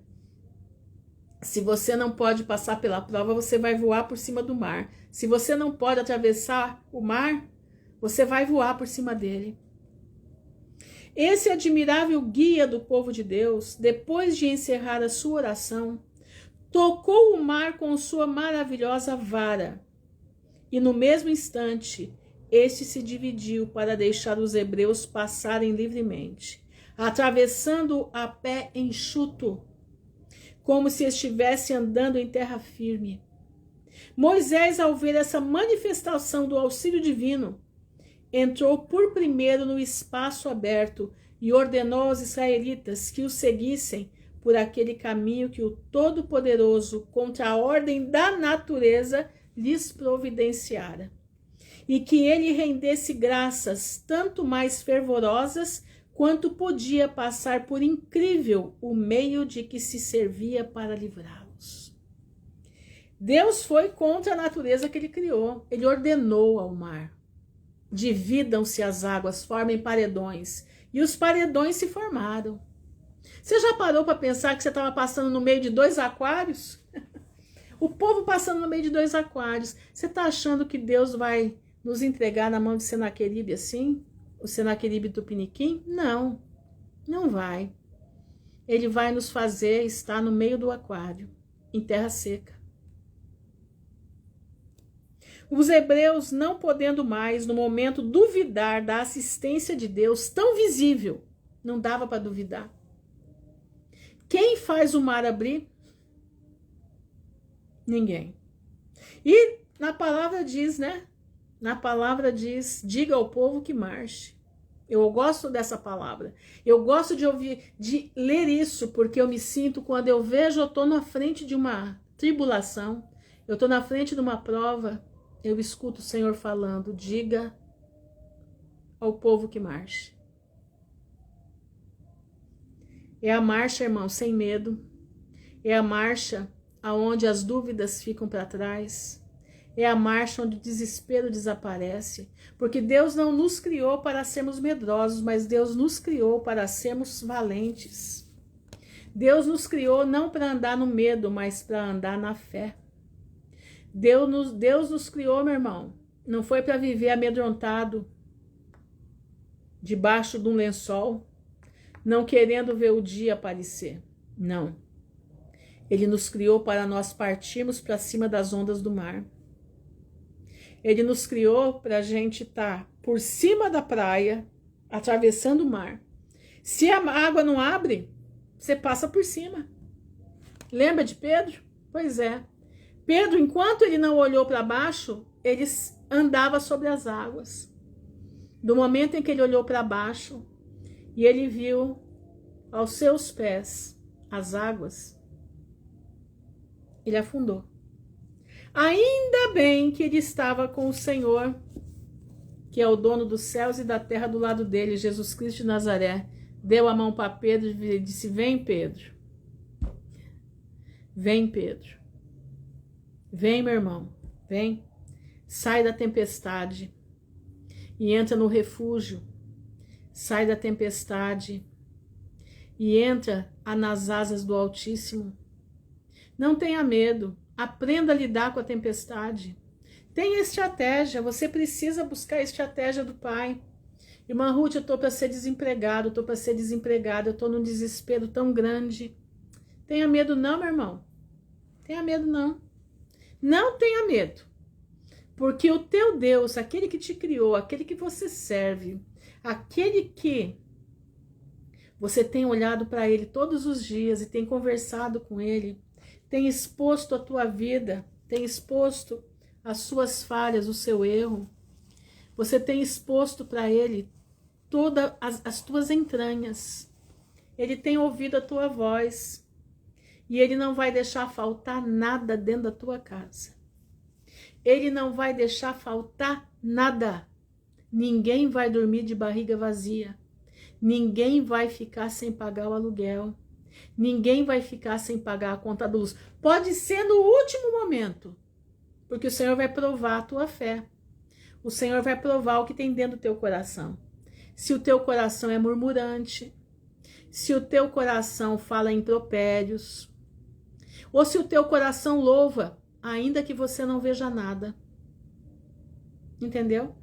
Se você não pode passar pela prova, você vai voar por cima do mar. Se você não pode atravessar o mar, você vai voar por cima dele. Esse admirável guia do povo de Deus, depois de encerrar a sua oração, tocou o mar com sua maravilhosa vara. E no mesmo instante, este se dividiu para deixar os hebreus passarem livremente, atravessando a pé enxuto, como se estivesse andando em terra firme. Moisés, ao ver essa manifestação do auxílio divino, entrou por primeiro no espaço aberto e ordenou aos israelitas que o seguissem por aquele caminho que o Todo-Poderoso, contra a ordem da natureza, lhes providenciara, e que ele rendesse graças tanto mais fervorosas quanto podia passar por incrível o meio de que se servia para livrá-los. Deus foi contra a natureza que ele criou. Ele ordenou ao mar: dividam-se as águas, formem paredões. E os paredões se formaram. Você já parou para pensar que você estava passando no meio de 2 aquários? O povo passando no meio de 2 aquários. Você está achando que Deus vai nos entregar na mão de Senaqueribe assim? O Senaqueribe Tupiniquim? Não, não vai. Ele vai nos fazer estar no meio do aquário, em terra seca. Os hebreus, não podendo mais, no momento, duvidar da assistência de Deus tão visível, não dava para duvidar. Quem faz o mar abrir? Ninguém. E na palavra diz, né? Na palavra diz: diga ao povo que marche. Eu gosto dessa palavra. Eu gosto de ouvir, de ler isso, porque eu me sinto, quando eu vejo, eu estou na frente de uma tribulação, eu estou na frente de uma prova, eu escuto o Senhor falando: diga ao povo que marche. É a marcha, irmão, sem medo. É a marcha aonde as dúvidas ficam para trás. É a marcha onde o desespero desaparece. Porque Deus não nos criou para sermos medrosos, mas Deus nos criou para sermos valentes. Deus nos criou não para andar no medo, mas para andar na fé. Deus nos criou, meu irmão, não foi para viver amedrontado, debaixo de um lençol, não querendo ver o dia aparecer. Não. Ele nos criou para nós partirmos para cima das ondas do mar. Ele nos criou para a gente estar por cima da praia, atravessando o mar. Se a água não abre, você passa por cima. Lembra de Pedro? Pois é. Pedro, enquanto ele não olhou para baixo, ele andava sobre as águas. Do momento em que ele olhou para baixo e ele viu aos seus pés as águas, ele afundou. Ainda bem que ele estava com o Senhor, que é o dono dos céus e da terra, do lado dele, Jesus Cristo de Nazaré. Deu a mão para Pedro e disse: vem, Pedro. Vem, Pedro. Vem, meu irmão. Vem. Sai da tempestade e entra no refúgio. Sai da tempestade e entra nas asas do Altíssimo. Não tenha medo. Aprenda a lidar com a tempestade. Tenha estratégia. Você precisa buscar a estratégia do Pai. Irmã Ruth, eu estou para ser desempregado, eu estou para ser desempregada, eu estou num desespero tão grande. Tenha medo não, meu irmão. Tenha medo não. Não tenha medo. Porque o teu Deus, aquele que te criou, aquele que você serve, aquele que você tem olhado para ele todos os dias e tem conversado com ele, tem exposto a tua vida, tem exposto as suas falhas, o seu erro. Você tem exposto para ele todas as tuas entranhas. Ele tem ouvido a tua voz. E ele não vai deixar faltar nada dentro da tua casa. Ele não vai deixar faltar nada. Ninguém vai dormir de barriga vazia. Ninguém vai ficar sem pagar o aluguel. Ninguém vai ficar sem pagar a conta da luz. Pode ser no último momento, porque o Senhor vai provar a tua fé. O Senhor vai provar o que tem dentro do teu coração. Se o teu coração é murmurante, se o teu coração fala impropérios, ou se o teu coração louva, ainda que você não veja nada. Entendeu?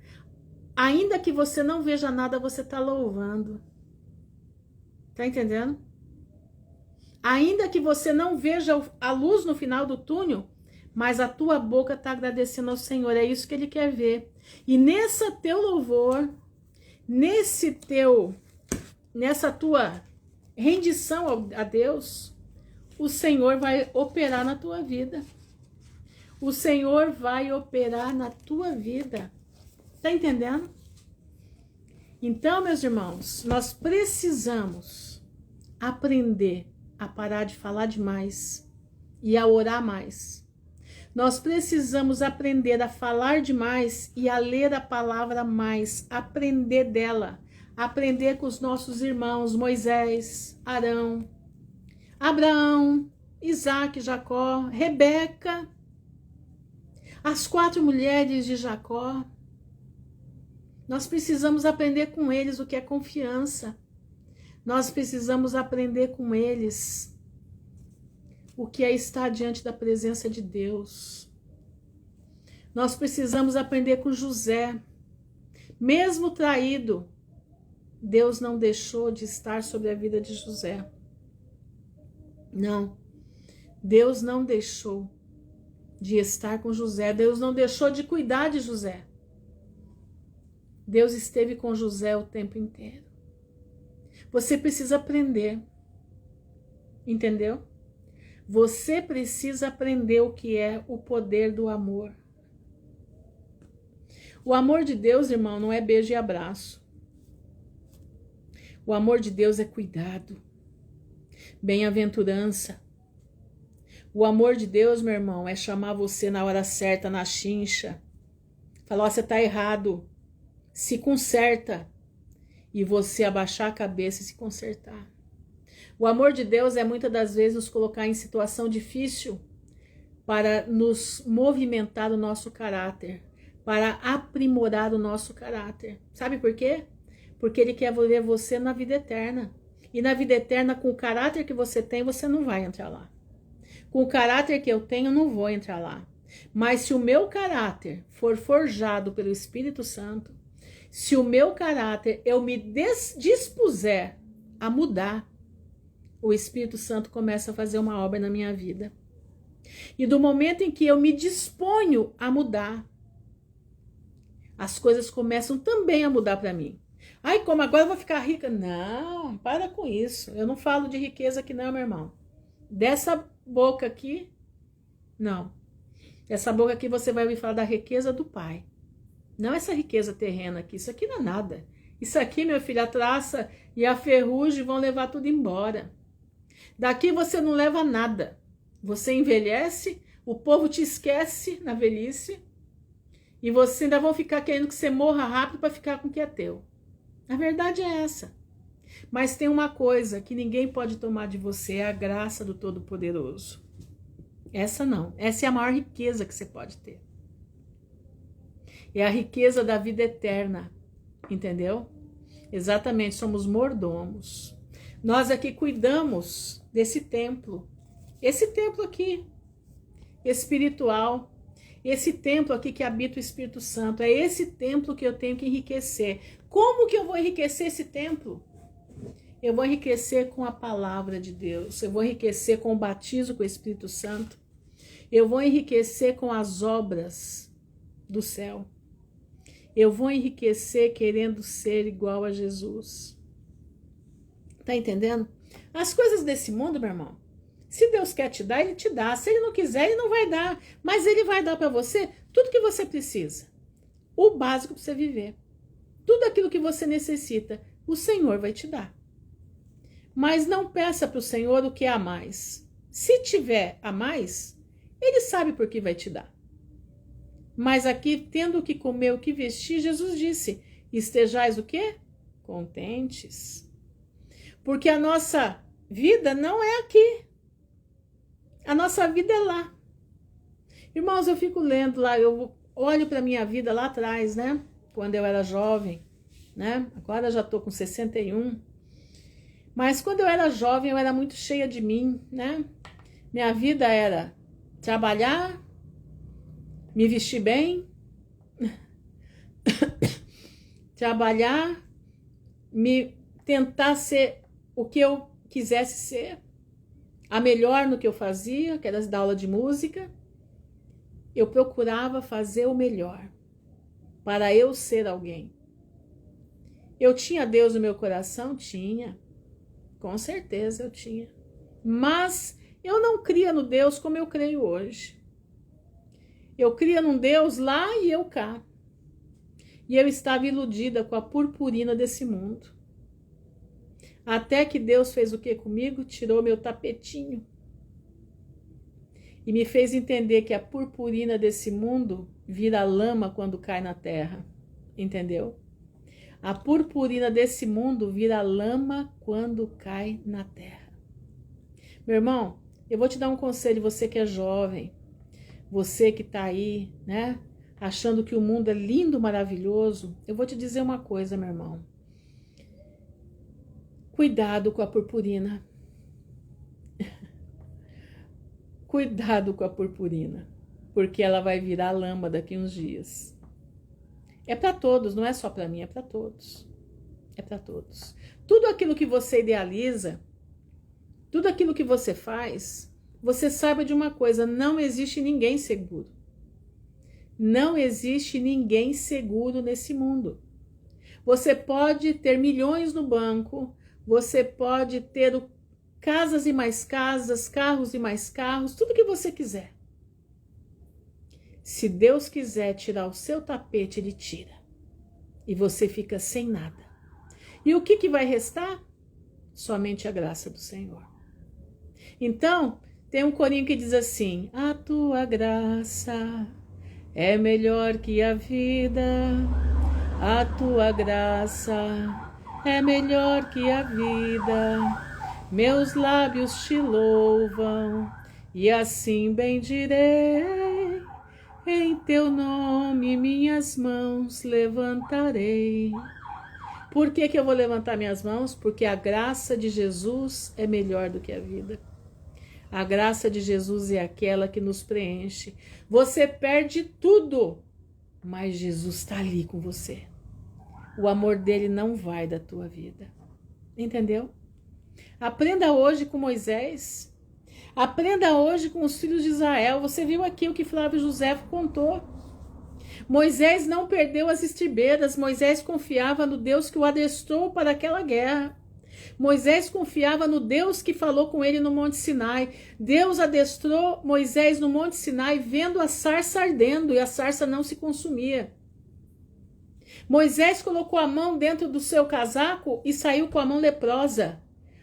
Ainda que você não veja nada, você está louvando. Tá entendendo? Ainda que você não veja a luz no final do túnel, mas a tua boca está agradecendo ao Senhor. É isso que Ele quer ver. E nessa teu louvor, nessa tua rendição a Deus, o Senhor vai operar na tua vida. O Senhor vai operar na tua vida. Tá entendendo? Então, meus irmãos, nós precisamos aprender a parar de falar demais e a orar mais. Nós precisamos aprender a falar demais e a ler a palavra mais, aprender dela, aprender com os nossos irmãos Moisés, Arão, Abraão, Isaac, Jacó, Rebeca, as 4 mulheres de Jacó. Nós precisamos aprender com eles o que é confiança. Nós precisamos aprender com eles o que é estar diante da presença de Deus. Nós precisamos aprender com José. Mesmo traído, Deus não deixou de estar sobre a vida de José. Não. Deus não deixou de estar com José. Deus não deixou de cuidar de José. Deus esteve com José o tempo inteiro. Você precisa aprender. Entendeu? Você precisa aprender o que é o poder do amor. O amor de Deus, irmão, não é beijo e abraço. O amor de Deus é cuidado, bem-aventurança. O amor de Deus, meu irmão, é chamar você na hora certa, na chincha. Falar, ó, você tá errado. Se conserta. E você abaixar a cabeça e se consertar. O amor de Deus é muitas das vezes nos colocar em situação difícil para nos movimentar o nosso caráter, para aprimorar o nosso caráter. Sabe por quê? Porque Ele quer ver você na vida eterna. E na vida eterna, com o caráter que você tem, você não vai entrar lá. Com o caráter que eu tenho, eu não vou entrar lá. Mas se o meu caráter for forjado pelo Espírito Santo, se o meu caráter eu me dispuser a mudar, o Espírito Santo começa a fazer uma obra na minha vida. E do momento em que eu me disponho a mudar, as coisas começam também a mudar para mim. Ai, como agora eu vou ficar rica? Não, para com isso. Eu não falo de riqueza aqui não, meu irmão. Dessa boca aqui, não. Dessa boca aqui você vai ouvir falar da riqueza do Pai. Não essa riqueza terrena aqui. Isso aqui não é nada. Isso aqui, meu filho, a traça e a ferrugem vão levar tudo embora. Daqui você não leva nada. Você envelhece, o povo te esquece na velhice e você ainda vão ficar querendo que você morra rápido para ficar com o que é teu. A verdade é essa. Mas tem uma coisa que ninguém pode tomar de você, é a graça do Todo-Poderoso. Essa não. Essa é a maior riqueza que você pode ter. É a riqueza da vida eterna. Entendeu? Exatamente, somos mordomos. Nós aqui cuidamos desse templo. Esse templo aqui, espiritual. Esse templo aqui que habita o Espírito Santo. É esse templo que eu tenho que enriquecer. Como que eu vou enriquecer esse templo? Eu vou enriquecer com a palavra de Deus. Eu vou enriquecer com o batismo com o Espírito Santo. Eu vou enriquecer com as obras do céu. Eu vou enriquecer querendo ser igual a Jesus. Tá entendendo? As coisas desse mundo, meu irmão, se Deus quer te dar, Ele te dá. Se Ele não quiser, Ele não vai dar. Mas Ele vai dar para você tudo que você precisa. O básico para você viver. Tudo aquilo que você necessita, o Senhor vai te dar. Mas não peça para o Senhor o que é a mais. Se tiver a mais, Ele sabe por que vai te dar. Mas aqui, tendo o que comer, o que vestir, Jesus disse, estejais o quê? Contentes. Porque a nossa vida não é aqui. A nossa vida é lá. Irmãos, eu fico lendo lá, eu olho para a minha vida lá atrás, né? Quando eu era jovem, né? Agora eu já estou com 61. Mas quando eu era jovem, eu era muito cheia de mim, né? Minha vida era trabalhar, me vestir bem, trabalhar, tentar ser o que eu quisesse ser, a melhor no que eu fazia, que era dar aula de música. Eu procurava fazer o melhor para eu ser alguém. Eu tinha Deus no meu coração? Tinha. Com certeza eu tinha. Mas eu não cria no Deus como eu creio hoje. Eu cria num Deus lá e eu cá. E eu estava iludida com a purpurina desse mundo. Até que Deus fez o que comigo? Tirou meu tapetinho. E me fez entender que a purpurina desse mundo vira lama quando cai na terra. Entendeu? A purpurina desse mundo vira lama quando cai na terra. Meu irmão, eu vou te dar um conselho, você que é jovem, você que está aí, né, achando que o mundo é lindo, maravilhoso, eu vou te dizer uma coisa, meu irmão. Cuidado com a purpurina. Cuidado com a purpurina, porque ela vai virar lama daqui uns dias. É para todos, não é só para mim, é para todos. É para todos. Tudo aquilo que você idealiza, tudo aquilo que você faz, você saiba de uma coisa, não existe ninguém seguro. Não existe ninguém seguro nesse mundo. Você pode ter milhões no banco, você pode ter casas e mais casas, carros e mais carros, tudo que você quiser. Se Deus quiser tirar o seu tapete, Ele tira. E você fica sem nada. E o que vai restar? Somente a graça do Senhor. Então, tem um corinho que diz assim, a tua graça é melhor que a vida, a tua graça é melhor que a vida. Meus lábios te louvam e assim bendirei. Em teu nome minhas mãos levantarei. Por que eu vou levantar minhas mãos? Porque a graça de Jesus é melhor do que a vida. A graça de Jesus é aquela que nos preenche. Você perde tudo, mas Jesus está ali com você. O amor dele não vai da tua vida. Entendeu? Aprenda hoje com Moisés. Aprenda hoje com os filhos de Israel. Você viu aqui o que Flávio José contou. Moisés não perdeu as estribeiras, Moisés confiava no Deus que o adestrou para aquela guerra. Moisés confiava no Deus que falou com ele no Monte Sinai. Deus adestrou Moisés no Monte Sinai, vendo a sarça ardendo, e a sarça não se consumia. Moisés colocou a mão dentro do seu casaco e saiu com a mão leprosa.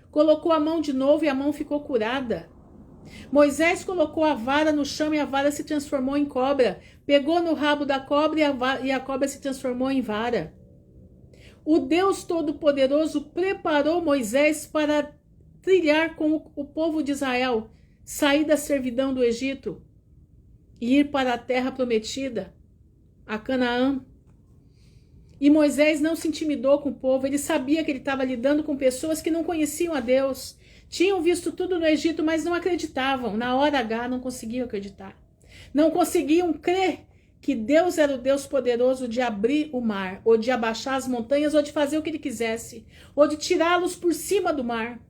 Colocou a mão de novo e a mão ficou curada. Moisés colocou a vara no chão e a vara se transformou em cobra. Pegou no rabo da cobra e a cobra se transformou em vara. O Deus Todo-Poderoso preparou Moisés para trilhar com o povo de Israel, sair da servidão do Egito e ir para a terra prometida, a Canaã. E Moisés não se intimidou com o povo, ele sabia que ele estava lidando com pessoas que não conheciam a Deus. Tinham visto tudo no Egito, mas não acreditavam. Na hora H não conseguiam acreditar. Não conseguiam crer que Deus era o Deus poderoso de abrir o mar, ou de abaixar as montanhas, ou de fazer o que ele quisesse, ou de tirá-los por cima do mar.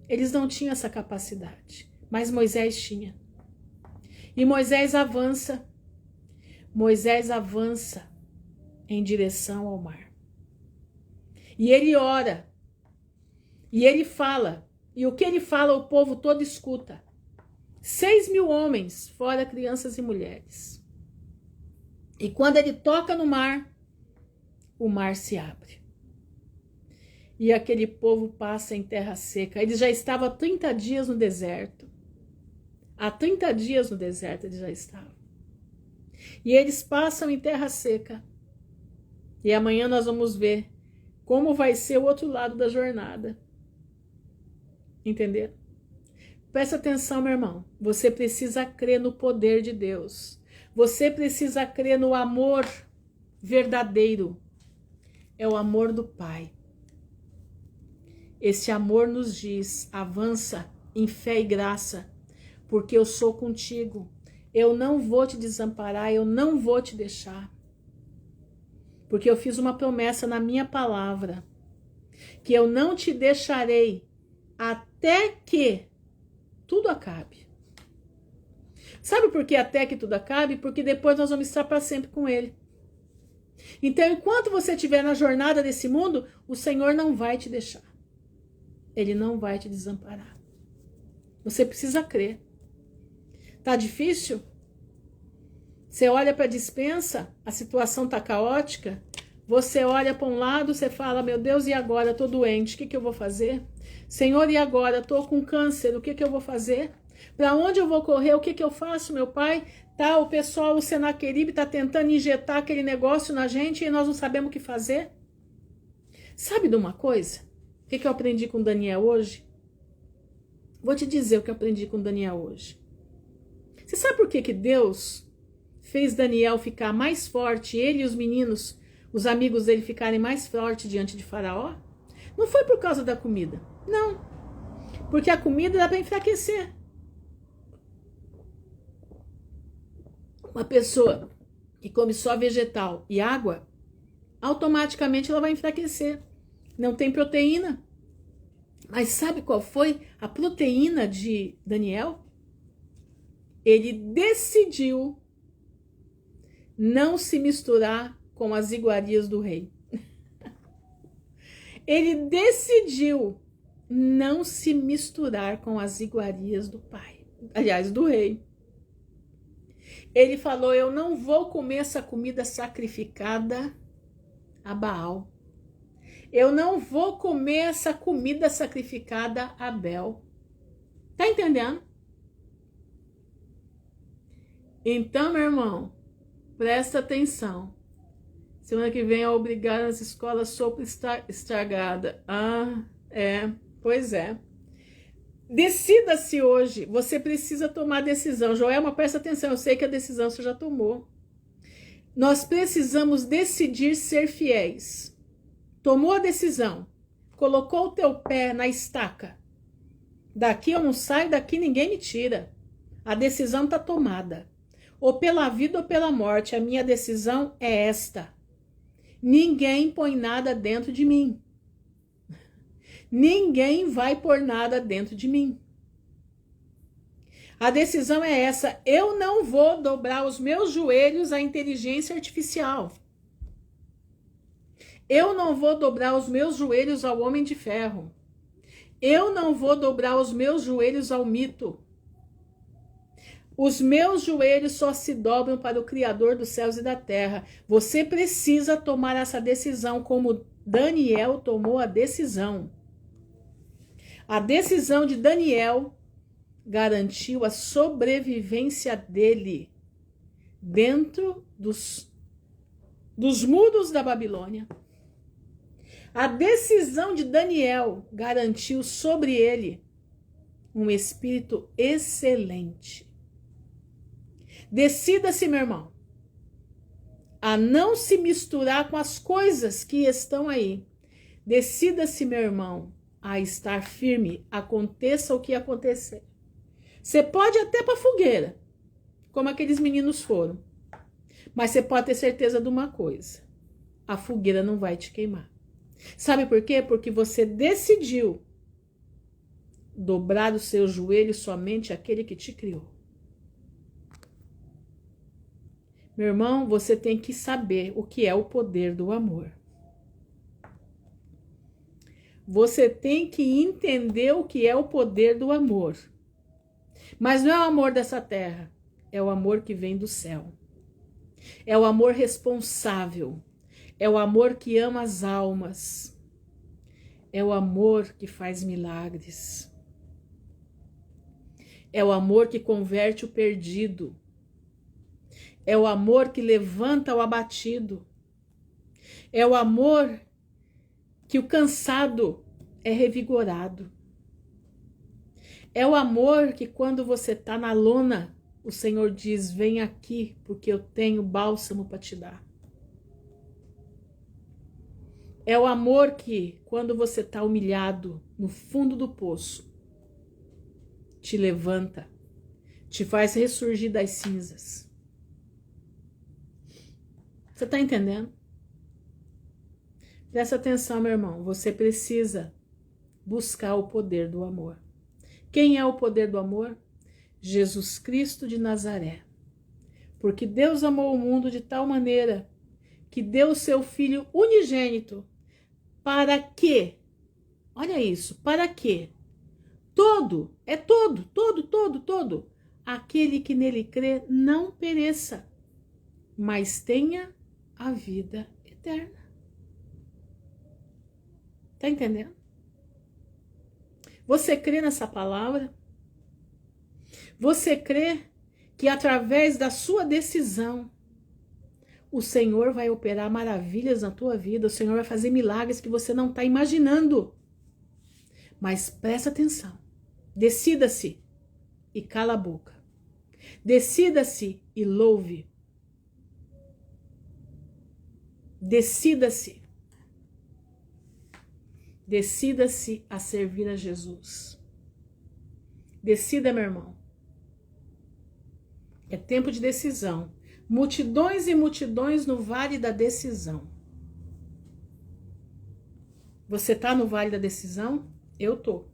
Eles não tinham essa capacidade, mas Moisés tinha. E Moisés avança em direção ao mar. E ele ora, e ele fala, e o que ele fala o povo todo escuta. 6.000 homens, fora crianças e mulheres. E quando ele toca no mar, o mar se abre. E aquele povo passa em terra seca. Eles já estavam há 30 dias no deserto. Há 30 dias no deserto eles já estavam. E eles passam em terra seca. E amanhã nós vamos ver como vai ser o outro lado da jornada. Entenderam? Presta atenção, meu irmão. Você precisa crer no poder de Deus. Você precisa crer no amor verdadeiro. É o amor do Pai. Esse amor nos diz, avança em fé e graça, porque eu sou contigo. Eu não vou te desamparar, eu não vou te deixar. Porque eu fiz uma promessa na minha palavra, que eu não te deixarei até que tudo acabe. Sabe por que até que tudo acabe? Porque depois nós vamos estar para sempre com Ele. Então, enquanto você estiver na jornada desse mundo, o Senhor não vai te deixar. Ele não vai te desamparar. Você precisa crer. Tá difícil? Você olha para a despensa, a situação tá caótica. Você olha para um lado, você fala, meu Deus, e agora? Eu tô doente, o que eu vou fazer? Senhor, e agora? Eu tô com câncer, o que eu vou fazer? Para onde eu vou correr? O que eu faço, meu pai? Tá, o pessoal, o Senaqueribe tá tentando injetar aquele negócio na gente e nós não sabemos o que fazer. Sabe de uma coisa? O que eu aprendi com Daniel hoje? Vou te dizer o que eu aprendi com Daniel hoje. Você sabe por que Deus fez Daniel ficar mais forte, ele e os meninos, os amigos dele ficarem mais fortes diante de Faraó? Não foi por causa da comida, não. Porque a comida dá para enfraquecer. Uma pessoa que come só vegetal e água, automaticamente ela vai enfraquecer. Não tem proteína. Mas sabe qual foi a proteína de Daniel? Ele decidiu não se misturar com as iguarias do rei. Ele decidiu não se misturar com as iguarias do pai. Aliás, do rei. Ele falou, eu não vou comer essa comida sacrificada a Baal. Eu não vou comer essa comida sacrificada a Bel. Tá entendendo? Então, meu irmão, presta atenção. Semana que vem é obrigada nas escolas sopa estragada. Ah, pois é. Decida-se hoje, você precisa tomar decisão. Joelma, presta atenção, eu sei que a decisão você já tomou. Nós precisamos decidir ser fiéis. Tomou a decisão, colocou o teu pé na estaca. Daqui eu não saio, daqui ninguém me tira. A decisão está tomada. Ou pela vida ou pela morte, a minha decisão é esta. Ninguém põe nada dentro de mim. Ninguém vai pôr nada dentro de mim. A decisão é essa: eu não vou dobrar os meus joelhos à inteligência artificial. Eu não vou dobrar os meus joelhos ao homem de ferro. Eu não vou dobrar os meus joelhos ao mito. Os meus joelhos só se dobram para o Criador dos céus e da terra. Você precisa tomar essa decisão como Daniel tomou a decisão. A decisão de Daniel garantiu a sobrevivência dele dentro dos muros da Babilônia. A decisão de Daniel garantiu sobre ele um espírito excelente. Decida-se, meu irmão, a não se misturar com as coisas que estão aí. Decida-se, meu irmão, a estar firme, aconteça o que acontecer. Você pode até para a fogueira, como aqueles meninos foram. Mas você pode ter certeza de uma coisa: a fogueira não vai te queimar. Sabe por quê? Porque você decidiu dobrar os seus joelhos somente àquele que te criou. Meu irmão, você tem que saber o que é o poder do amor. Você tem que entender o que é o poder do amor. Mas não é o amor dessa terra, é o amor que vem do céu. É o amor responsável. É o amor que ama as almas. É o amor que faz milagres. É o amor que converte o perdido. É o amor que levanta o abatido. É o amor que o cansado é revigorado. É o amor que quando você está na lona, o Senhor diz: vem aqui, porque eu tenho bálsamo para te dar. É o amor que, quando você está humilhado no fundo do poço, te levanta, te faz ressurgir das cinzas. Você está entendendo? Presta atenção, meu irmão. Você precisa buscar o poder do amor. Quem é o poder do amor? Jesus Cristo de Nazaré. Porque Deus amou o mundo de tal maneira que deu o seu Filho unigênito. Para quê? Olha isso. Para quê? Todo, aquele que nele crê não pereça, mas tenha a vida eterna. Tá entendendo? Você crê nessa palavra? Você crê que através da sua decisão o Senhor vai operar maravilhas na tua vida, o Senhor vai fazer milagres que você não está imaginando. Mas presta atenção. Decida-se e cala a boca. Decida-se e louve. Decida-se. Decida-se a servir a Jesus. Decida, meu irmão. É tempo de decisão. Multidões e multidões no vale da decisão. Você tá no vale da decisão? Eu tô.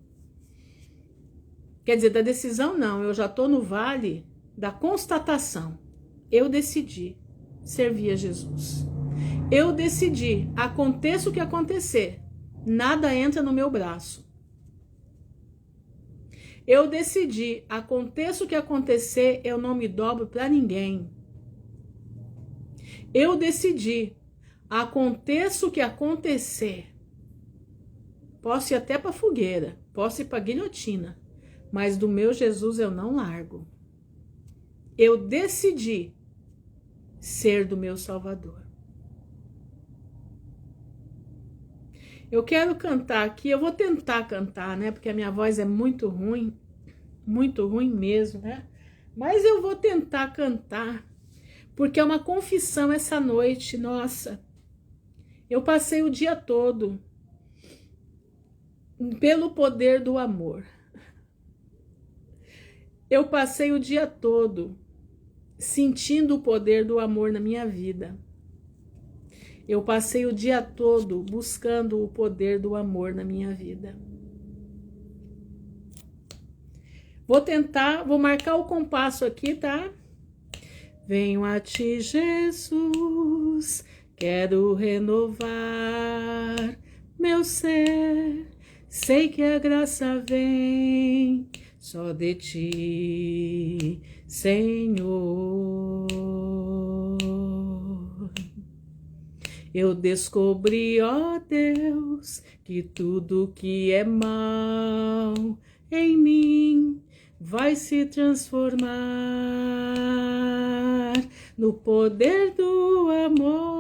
Quer dizer, da decisão não, eu já tô no vale da constatação. Eu decidi servir a Jesus. Eu decidi, aconteça o que acontecer, nada entra no meu braço. Eu decidi, aconteça o que acontecer, eu não me dobro para ninguém. Eu decidi, aconteça o que acontecer, posso ir até para fogueira, posso ir para guilhotina, mas do meu Jesus eu não largo. Eu decidi ser do meu Salvador. Eu quero cantar aqui, eu vou tentar cantar, né? Porque a minha voz é muito ruim mesmo, né? Mas eu vou tentar cantar, porque é uma confissão essa noite, nossa. Eu passei o dia todo pelo poder do amor. Eu passei o dia todo sentindo o poder do amor na minha vida. Eu passei o dia todo buscando o poder do amor na minha vida. Vou marcar o compasso aqui, tá? Venho a ti, Jesus, quero renovar meu ser. Sei que a graça vem só de ti, Senhor. Eu descobri, ó Deus, que tudo que é mal em mim vai se transformar no poder do amor.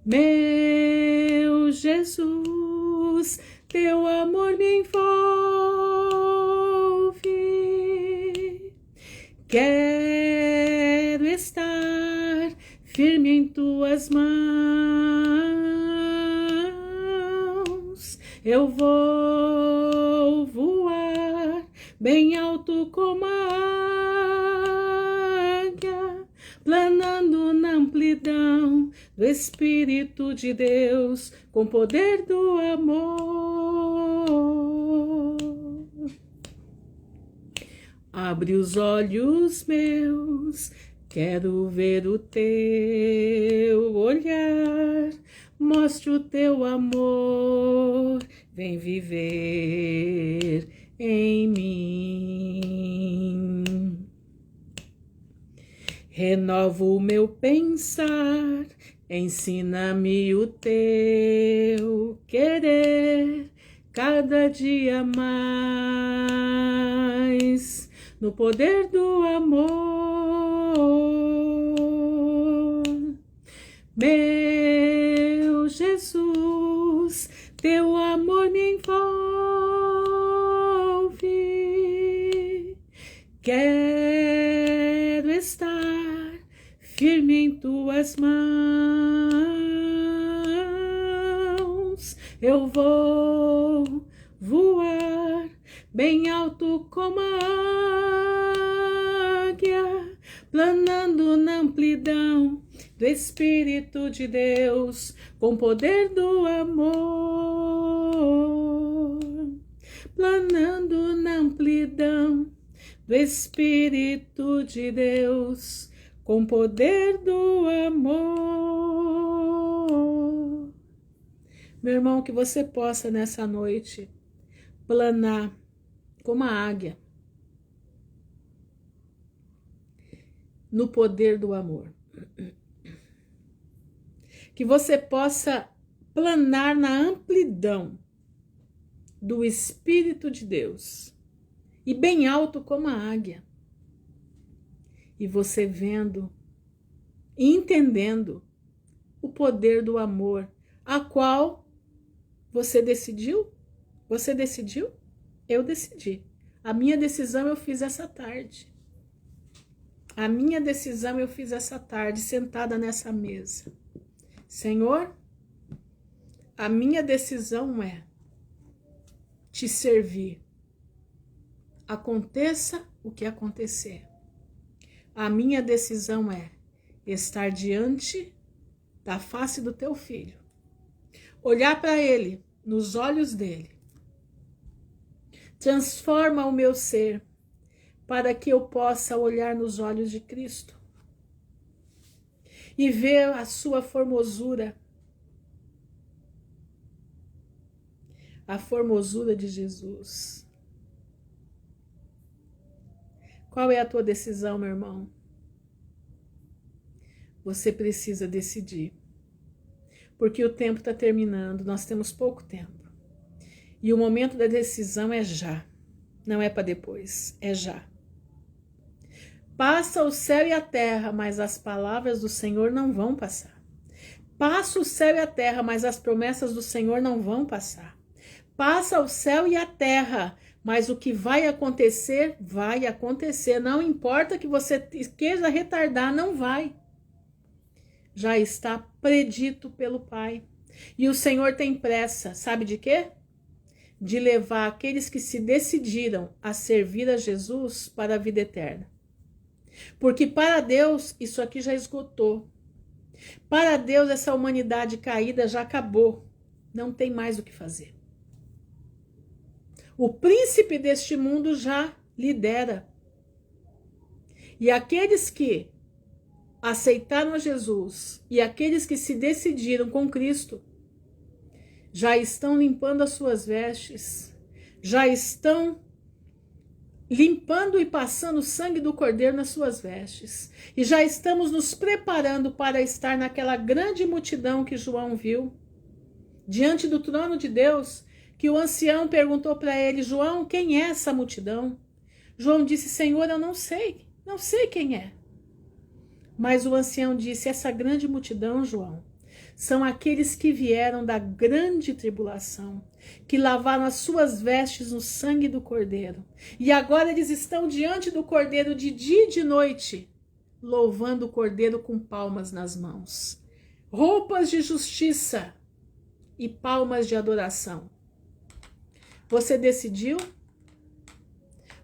Meu Jesus, teu amor me envolve. Quero estar firme em tuas mãos. Eu vou voar bem alto como a águia, planando na amplidão do Espírito de Deus, com poder do amor. Abre os olhos meus, quero ver o teu olhar, mostre o teu amor, vem viver em mim. Renova o meu pensar, ensina-me o teu querer, cada dia mais, no poder do amor. Meu Jesus, teu amor me envolve. Quero estar firme em tuas mãos. Eu vou voar bem alto como a águia, planando na amplidão do Espírito de Deus, com poder do amor. Planando na amplidão do Espírito de Deus, com poder do amor. Meu irmão, que você possa nessa noite planar como a águia no poder do amor. Que você possa planar na amplidão do Espírito de Deus e bem alto como a águia. E você vendo e entendendo o poder do amor, a qual você decidiu? Você decidiu? Eu decidi. A minha decisão eu fiz essa tarde. A minha decisão eu fiz essa tarde, sentada nessa mesa. Senhor, a minha decisão é te servir. Aconteça o que acontecer. A minha decisão é estar diante da face do teu filho. Olhar para ele, nos olhos dele. Transforma o meu ser para que eu possa olhar nos olhos de Cristo e ver a sua formosura, a formosura de Jesus. Qual é a tua decisão, meu irmão? Você precisa decidir, porque o tempo está terminando, nós temos pouco tempo. E o momento da decisão é já, não é para depois, é já. Passa o céu e a terra, mas as palavras do Senhor não vão passar. Passa o céu e a terra, mas as promessas do Senhor não vão passar. Passa o céu e a terra, mas o que vai acontecer, vai acontecer. Não importa que você queira retardar, não vai. Já está predito pelo Pai. E o Senhor tem pressa, sabe de quê? De levar aqueles que se decidiram a servir a Jesus para a vida eterna. Porque para Deus isso aqui já esgotou. Para Deus essa humanidade caída já acabou. Não tem mais o que fazer. O príncipe deste mundo já lidera. E aqueles que aceitaram a Jesus e aqueles que se decidiram com Cristo já estão limpando as suas vestes, já estão limpando e passando o sangue do Cordeiro nas suas vestes. E já estamos nos preparando para estar naquela grande multidão que João viu, diante do trono de Deus, que o ancião perguntou para ele: João, quem é essa multidão? João disse: Senhor, eu não sei quem é. Mas o ancião disse: essa grande multidão, João, são aqueles que vieram da grande tribulação, que lavaram as suas vestes no sangue do Cordeiro. E agora eles estão diante do Cordeiro de dia e de noite, louvando o Cordeiro com palmas nas mãos. Roupas de justiça e palmas de adoração. Você decidiu?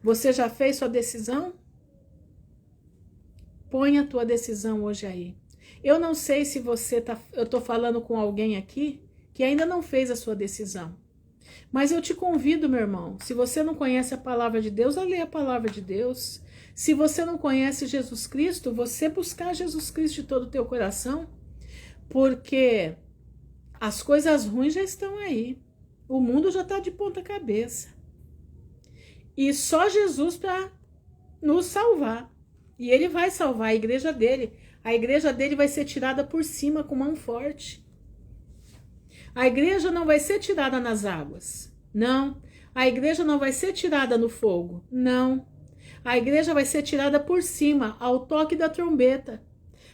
Você já fez sua decisão? Põe a tua decisão hoje aí. Eu não sei se você tá... Eu tô falando com alguém aqui que ainda não fez a sua decisão. Mas eu te convido, meu irmão, se você não conhece a palavra de Deus, a ler a palavra de Deus. Se você não conhece Jesus Cristo, você buscar Jesus Cristo de todo o teu coração, porque as coisas ruins já estão aí. O mundo já está de ponta cabeça. E só Jesus para nos salvar. E ele vai salvar a igreja dele. A igreja dele vai ser tirada por cima com mão forte. A igreja não vai ser tirada nas águas. Não. A igreja não vai ser tirada no fogo. Não. A igreja vai ser tirada por cima, ao toque da trombeta.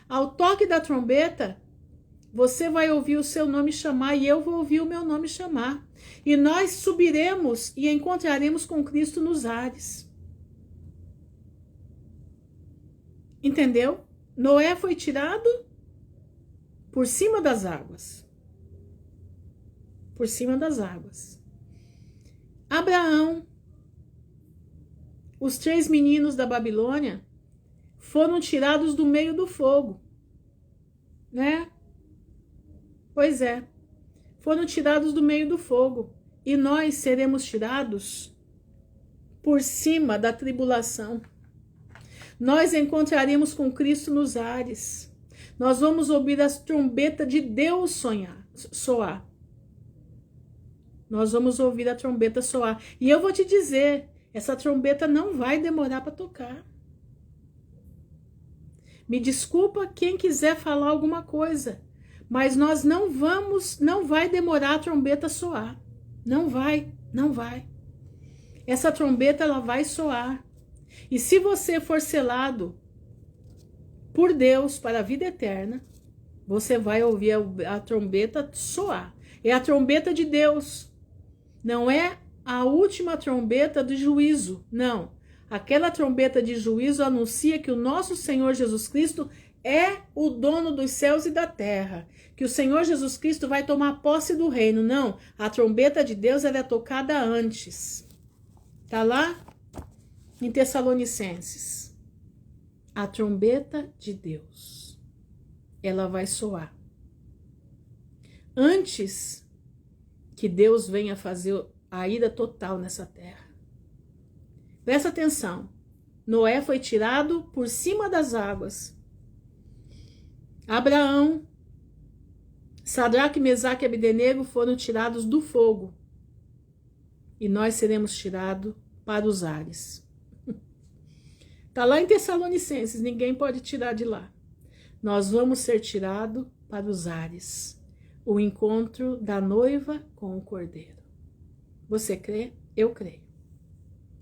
Ao toque da trombeta, você vai ouvir o seu nome chamar e eu vou ouvir o meu nome chamar. E nós subiremos e encontraremos com Cristo nos ares. Entendeu? Noé foi tirado por cima das águas. Por cima das águas. Abraão, os 3 meninos da Babilônia foram tirados do meio do fogo, né? Pois é, foram tirados do meio do fogo. E nós seremos tirados por cima da tribulação. Nós encontraremos com Cristo nos ares. Nós vamos ouvir a trombeta de Deus soar. Nós vamos ouvir a trombeta soar. E eu vou te dizer, essa trombeta não vai demorar para tocar. Me desculpa quem quiser falar alguma coisa, mas nós não vai demorar a trombeta soar. Não vai. Essa trombeta ela vai soar. E se você for selado por Deus para a vida eterna, você vai ouvir a trombeta soar. É a trombeta de Deus. Não é a última trombeta do juízo. Não. Aquela trombeta de juízo anuncia que o nosso Senhor Jesus Cristo é o dono dos céus e da terra. Que o Senhor Jesus Cristo vai tomar posse do reino. Não. A trombeta de Deus ela é tocada antes. Tá lá? Em Tessalonicenses, a trombeta de Deus, ela vai soar. Antes que Deus venha fazer a ira total nessa terra. Presta atenção, Noé foi tirado por cima das águas. Abraão, Sadraque, Mesaque e Abdenego foram tirados do fogo. E nós seremos tirados para os ares. Está lá em Tessalonicenses, ninguém pode tirar de lá. Nós vamos ser tirados para os ares. O encontro da noiva com o Cordeiro. Você crê? Eu creio.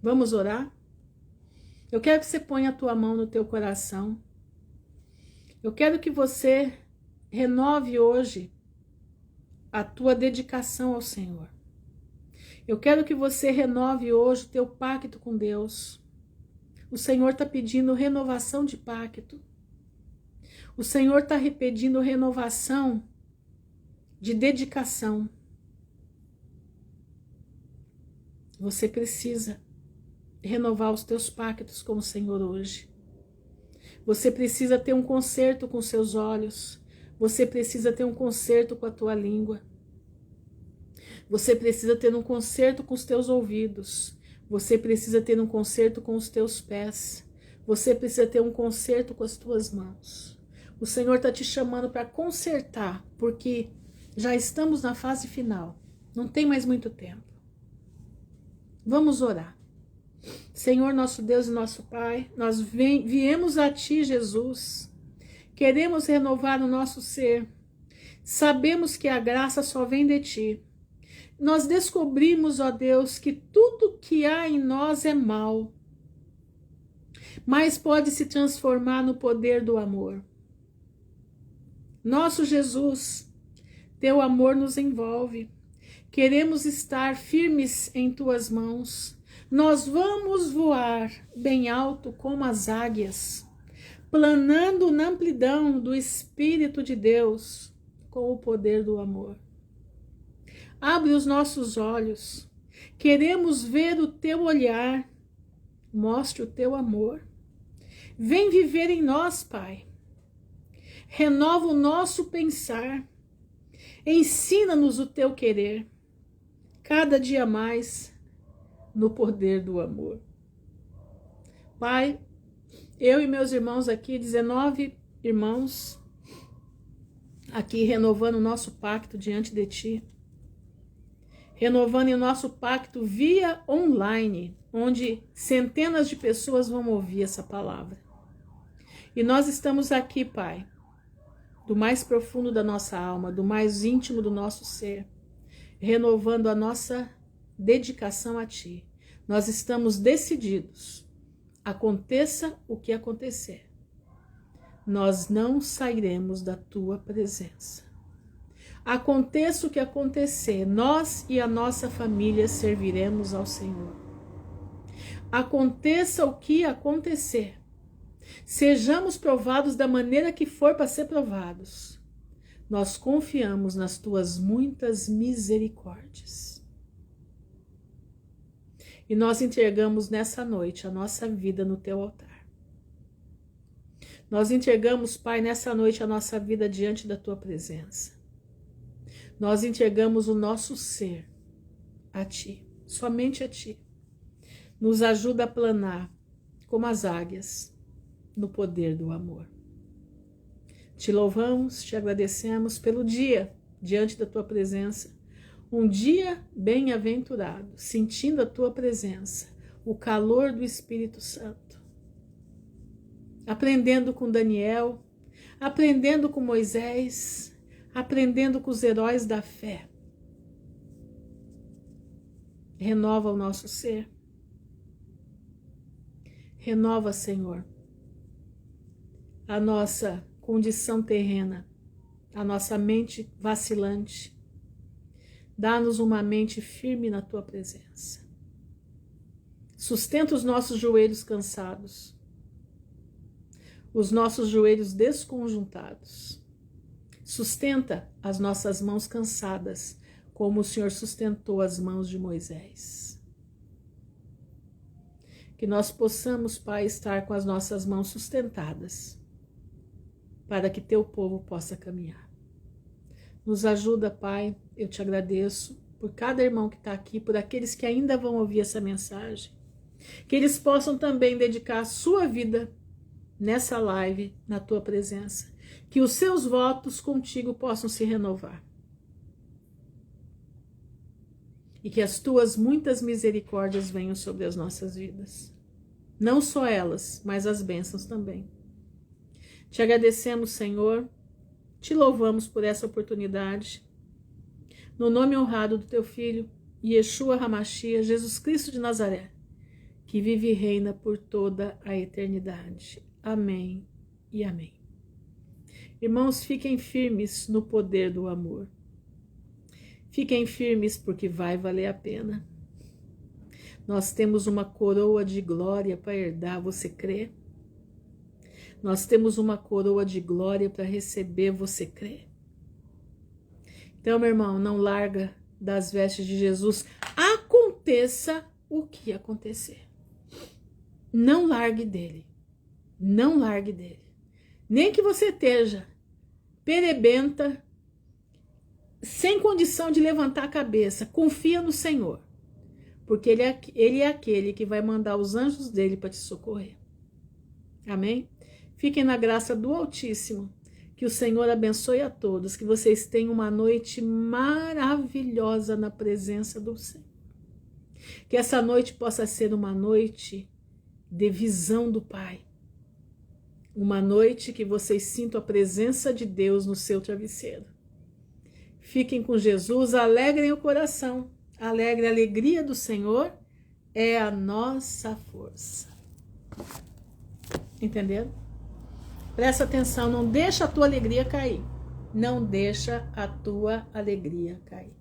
Vamos orar? Eu quero que você ponha a tua mão no teu coração. Eu quero que você renove hoje a tua dedicação ao Senhor. Eu quero que você renove hoje o teu pacto com Deus. O Senhor está pedindo renovação de pacto. O Senhor está pedindo renovação de dedicação. Você precisa renovar os teus pactos com o Senhor hoje. Você precisa ter um concerto com seus olhos. Você precisa ter um concerto com a tua língua. Você precisa ter um conserto com os teus ouvidos. Você precisa ter um conserto com os teus pés. Você precisa ter um conserto com as tuas mãos. O Senhor está te chamando para consertar, porque já estamos na fase final. Não tem mais muito tempo. Vamos orar. Senhor, nosso Deus e nosso Pai, nós viemos a Ti, Jesus. Queremos renovar o nosso ser. Sabemos que a graça só vem de Ti. Nós descobrimos, ó Deus, que tudo que há em nós é mal, mas pode se transformar no poder do amor. Nosso Jesus, Teu amor nos envolve. Queremos estar firmes em Tuas mãos. Nós vamos voar bem alto como as águias, planando na amplidão do Espírito de Deus com o poder do amor. Abre os nossos olhos. Queremos ver o Teu olhar. Mostre o Teu amor. Vem viver em nós, Pai. Renova o nosso pensar. Ensina-nos o Teu querer. Cada dia mais no poder do amor. Pai, eu e meus irmãos aqui, 19 irmãos, aqui renovando o nosso pacto diante de Ti. Renovando o nosso pacto via online, onde centenas de pessoas vão ouvir essa palavra. E nós estamos aqui, Pai, do mais profundo da nossa alma, do mais íntimo do nosso ser, renovando a nossa dedicação a Ti. Nós estamos decididos, aconteça o que acontecer, nós não sairemos da Tua presença. Aconteça o que acontecer, nós e a nossa família serviremos ao Senhor. Aconteça o que acontecer, sejamos provados da maneira que for para ser provados, nós confiamos nas Tuas muitas misericórdias. E nós entregamos nessa noite a nossa vida no Teu altar. Nós entregamos, Pai, nessa noite a nossa vida diante da Tua presença. Nós entregamos o nosso ser a Ti, somente a Ti. Nos ajuda a planar como as águias no poder do amor. Te louvamos, te agradecemos pelo dia diante da Tua presença. Um dia bem-aventurado, sentindo a Tua presença, o calor do Espírito Santo. Aprendendo com Daniel, aprendendo com Moisés, aprendendo com os heróis da fé. Renova o nosso ser. Renova, Senhor, a nossa condição terrena, a nossa mente vacilante. Dá-nos uma mente firme na Tua presença. Sustenta os nossos joelhos cansados, os nossos joelhos desconjuntados. Sustenta as nossas mãos cansadas, como o Senhor sustentou as mãos de Moisés. Que nós possamos, Pai, estar com as nossas mãos sustentadas, para que Teu povo possa caminhar. Nos ajuda, Pai, eu Te agradeço por cada irmão que está aqui, por aqueles que ainda vão ouvir essa mensagem, que eles possam também dedicar a sua vida nessa live, na Tua presença. Que os seus votos contigo possam se renovar. E que as Tuas muitas misericórdias venham sobre as nossas vidas. Não só elas, mas as bênçãos também. Te agradecemos, Senhor. Te louvamos por essa oportunidade. No nome honrado do Teu Filho, Yeshua HaMashiach, Jesus Cristo de Nazaré, que vive e reina por toda a eternidade. Amém e amém. Irmãos, fiquem firmes no poder do amor. Fiquem firmes porque vai valer a pena. Nós temos uma coroa de glória para herdar, você crê? Nós temos uma coroa de glória para receber, você crê? Então, meu irmão, não larga das vestes de Jesus, aconteça o que acontecer. Não largue dele. Não largue dele. Nem que você esteja perebenta, sem condição de levantar a cabeça, confia no Senhor, porque Ele é aquele que vai mandar os anjos dele para te socorrer. Amém? Fiquem na graça do Altíssimo. Que o Senhor abençoe a todos, que vocês tenham uma noite maravilhosa na presença do Senhor. Que essa noite possa ser uma noite de visão do Pai. Uma noite que vocês sintam a presença de Deus no seu travesseiro. Fiquem com Jesus, alegrem o coração. A alegria do Senhor é a nossa força. Entenderam? Presta atenção, não deixa a tua alegria cair. Não deixa a tua alegria cair.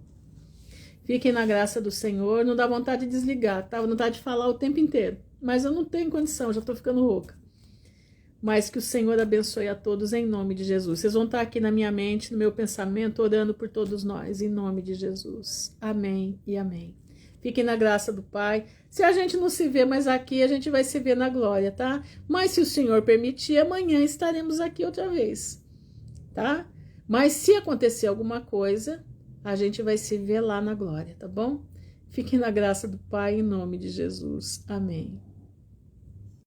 Fiquem na graça do Senhor. Não dá vontade de desligar, tá? Vontade de falar o tempo inteiro. Mas eu não tenho condição, já tô ficando rouca. Mas que o Senhor abençoe a todos em nome de Jesus. Vocês vão estar aqui na minha mente, no meu pensamento, orando por todos nós, em nome de Jesus. Amém e amém. Fiquem na graça do Pai. Se a gente não se vê mais aqui, a gente vai se ver na glória, tá? Mas se o Senhor permitir, amanhã estaremos aqui outra vez, tá? Mas se acontecer alguma coisa, a gente vai se ver lá na glória, tá bom? Fiquem na graça do Pai, em nome de Jesus. Amém.